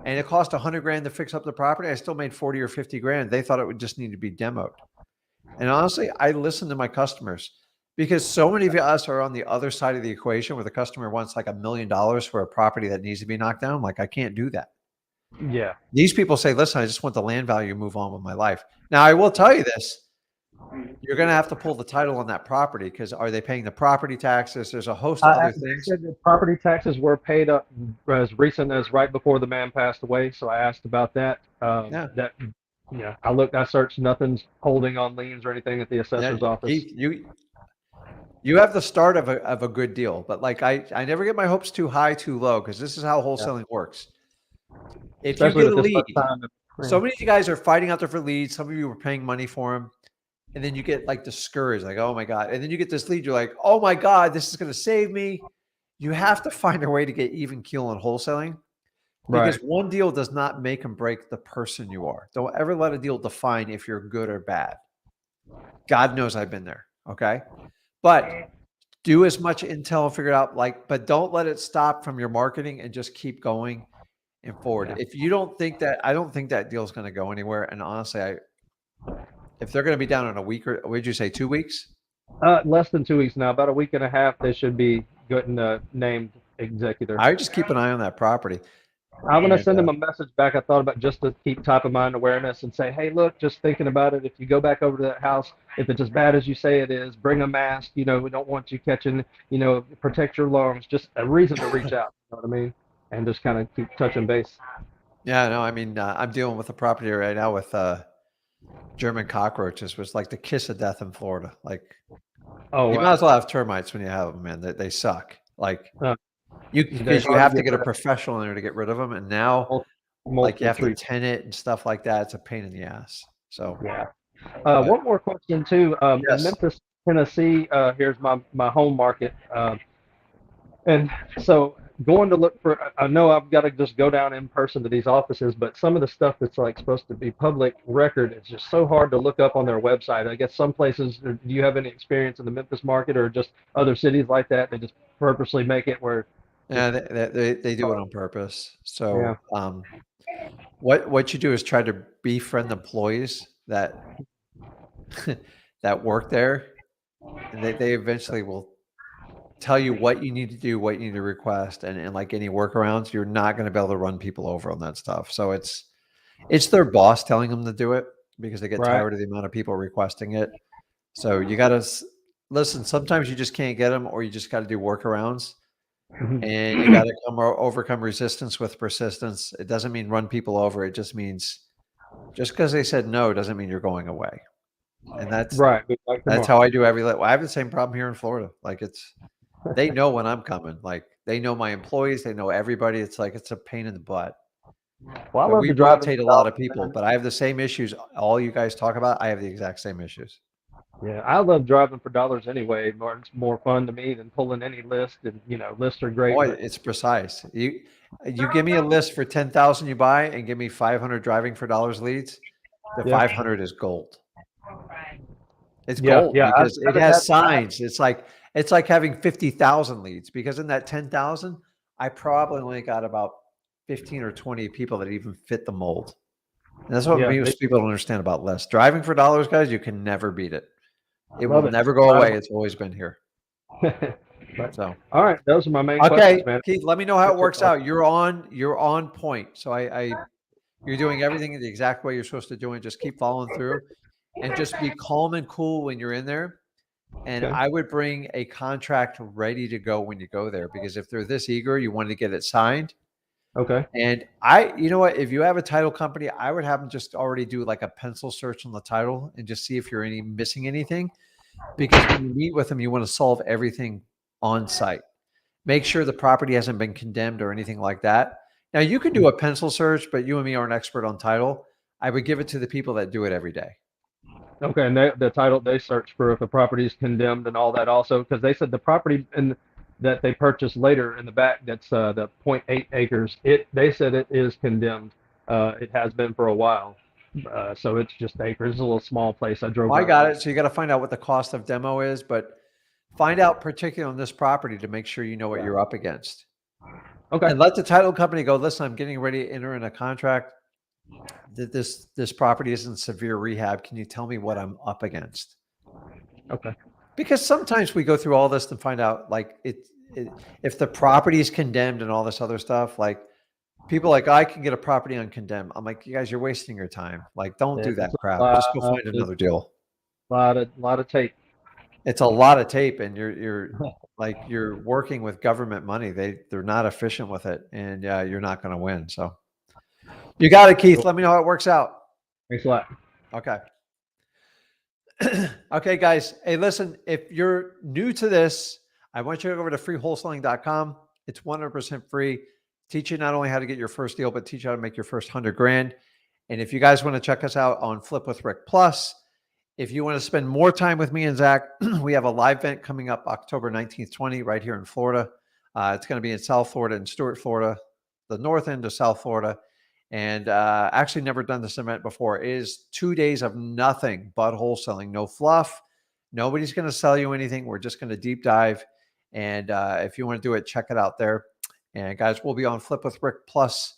and it cost $100,000 to fix up the property. I still made 40 or 50 grand. They thought it would just need to be demoed. And honestly, I listen to my customers because so many of us are on the other side of the equation where the customer wants like $1 million for a property that needs to be knocked down. Like, I can't do that. Yeah. These people say, listen, I just want the land value to move on with my life. Now, I will tell you this. You're going to have to pull the title on that property because are they paying the property taxes? There's a host of other things. The property taxes were paid up as recent as right before the man passed away. So I asked about that. I searched, nothing's holding on liens or anything at the assessor's office. You have the start of a good deal, but like I never get my hopes too high, too low, because this is how wholesaling works. If you get a lead, so many of you guys are fighting out there for leads. Some of you are paying money for them. And then you get like discouraged, like, oh my God. And then you get this lead. You're like, oh my God, this is going to save me. You have to find a way to get even keel on wholesaling because one deal does not make and break the person you are. Don't ever let a deal define if you're good or bad. God knows I've been there. Okay. But do as much intel and figure it out, but don't let it stop from your marketing and just keep going and forward. Yeah. If you don't think that, I don't think that deal is going to go anywhere. And honestly, if they're going to be down in a week, or would you say 2 weeks? Less than 2 weeks now. About a week and a half, they should be getting named executor. I just keep an eye on that property. I'm going to send them a message back. I thought about just to keep top of mind awareness and say, hey, look, just thinking about it. If you go back over to that house, if it's as bad as you say it is, bring a mask. We don't want you catching, protect your lungs. Just a reason to reach out. You know what I mean? And just kind of keep touching base. Yeah, no, I mean, I'm dealing with a property right now with German cockroaches, was like the kiss of death in Florida. Like, you might as well have termites when you have them, man. They suck. Like, because you have to get a professional in there to get rid of them, and now, like, you have to tenant and stuff like that. It's a pain in the ass. So, yeah. One more question too. Yes. In Memphis, Tennessee. Here's my home market, and so. Going to look for, I know I've got to just go down in person to these offices, but some of the stuff that's like supposed to be public record, it's just so hard to look up on their website. I guess some places, do you have any experience in the Memphis market or just other cities like that? They just purposely make it where. Yeah, they do it on purpose. So what you do is try to befriend employees that that work there, and they eventually will tell you what you need to do, what you need to request, and like any workarounds, you're not going to be able to run people over on that stuff. So it's their boss telling them to do it because they get tired of the amount of people requesting it. So you got to listen. Sometimes you just can't get them, or you just got to do workarounds, and you got to overcome resistance with persistence. It doesn't mean run people over. It just means just because they said no doesn't mean you're going away. And that's that's how I do I have the same problem here in Florida. Like, they know when I'm coming. Like, They know my employees. They know everybody. It's like, it's a pain in the butt. Well, I But love we to drive rotate a in lot of dollars, people, man. but I have the same issues all you guys talk about. I have the exact same issues. Yeah, I love driving for dollars anyway. It's more fun to me than pulling any list, and lists are great, Boy, but it's precise. You give me a list for 10,000 you buy and give me 500 driving for dollars leads. The yeah, 500 is gold. It's yeah, gold yeah. I because it haven't had has signs. It's like having 50,000 leads, because in that 10,000, I probably only got about 15 or 20 people that even fit the mold. And that's what yeah, most people don't understand about lists. Driving for dollars, guys, you can never beat it. It will love it. never go Right away. on. It's always been here. But So, all right, those are my main okay, questions, man. Keith, let me know how it Appreciate works it. out. You're on point. So you're doing everything the exact way you're supposed to do, and just keep following through, and just be calm and cool when you're in there. And Okay. I would bring a contract ready to go when you go there, because if they're this eager, you want to get it signed. Okay. And you know what, if you have a title company, I would have them just already do like a pencil search on the title and just see if you're missing anything. Because when you meet with them, you want to solve everything on site. Make sure the property hasn't been condemned or anything like that. Now, you can do a pencil search, but you and me aren't expert on title. I would give it to the people that do it every day. Okay, and the title, they search for if a property is condemned and all that also, because they said the property that they purchased later in the back, that's the zero point 0.8 acres. They said it is condemned. It has been for a while, so it's just acres. It's a little small place. I drove Well, I by. got it. So you got to find out what the cost of demo is, but find out particularly on this property to make sure you know what you're up against. Okay. And let the title company go, listen, I'm getting ready to enter in a contract that this property is in severe rehab. Can you tell me what I'm up against? Okay. Because sometimes we go through all this and find out, like, if the property is condemned and all this other stuff, like, people like, I can get a property uncondemned. I'm like, you guys, you're wasting your time. Like, don't do It's that a crap. lot, Just go find it's another deal. a lot of tape. It's a lot of tape, and you're working with government money. They're not efficient with it, and you're not going to win. So you got it, Keith. Cool. Let me know how it works out. Thanks a lot. Okay. Okay, guys. Hey, listen, if you're new to this, I want you to go over to freewholesaling.com. It's 100% free. Teach you not only how to get your first deal, but teach you how to make your first 100 grand. And if you guys want to check us out on Flip with Rick Plus, if you want to spend more time with me and Zach, we have a live event coming up October 19th, 20, right here in Florida. It's going to be in South Florida and Stuart, Florida, the north end of South Florida. And actually never done this event before. It is 2 days of nothing but wholesaling, no fluff. Nobody's going to sell you anything. We're just going to deep dive. And if you want to do it, check it out there. And guys, we'll be on Flip with Rick Plus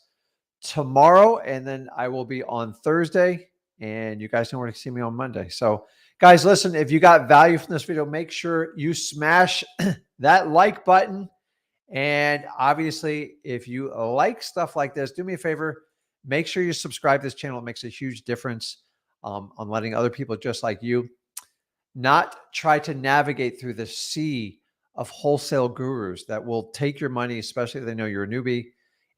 tomorrow. And then I will be on Thursday. And you guys know where to see me on Monday. So guys, listen, if you got value from this video, make sure you smash that like button. And obviously, if you like stuff like this, do me a favor, make sure you subscribe to this channel. It makes a huge difference on letting other people just like you not try to navigate through the sea of wholesale gurus that will take your money, especially if they know you're a newbie.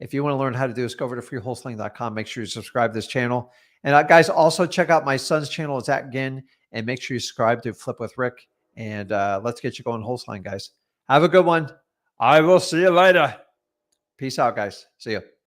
If you want to learn how to do this, go over to freewholesaling.com. Make sure you subscribe to this channel. And guys, also check out my son's channel. It's at Ginn. And make sure you subscribe to Flip with Rick. And let's get you going wholesaling, guys. Have a good one. I will see you later. Peace out, guys. See you.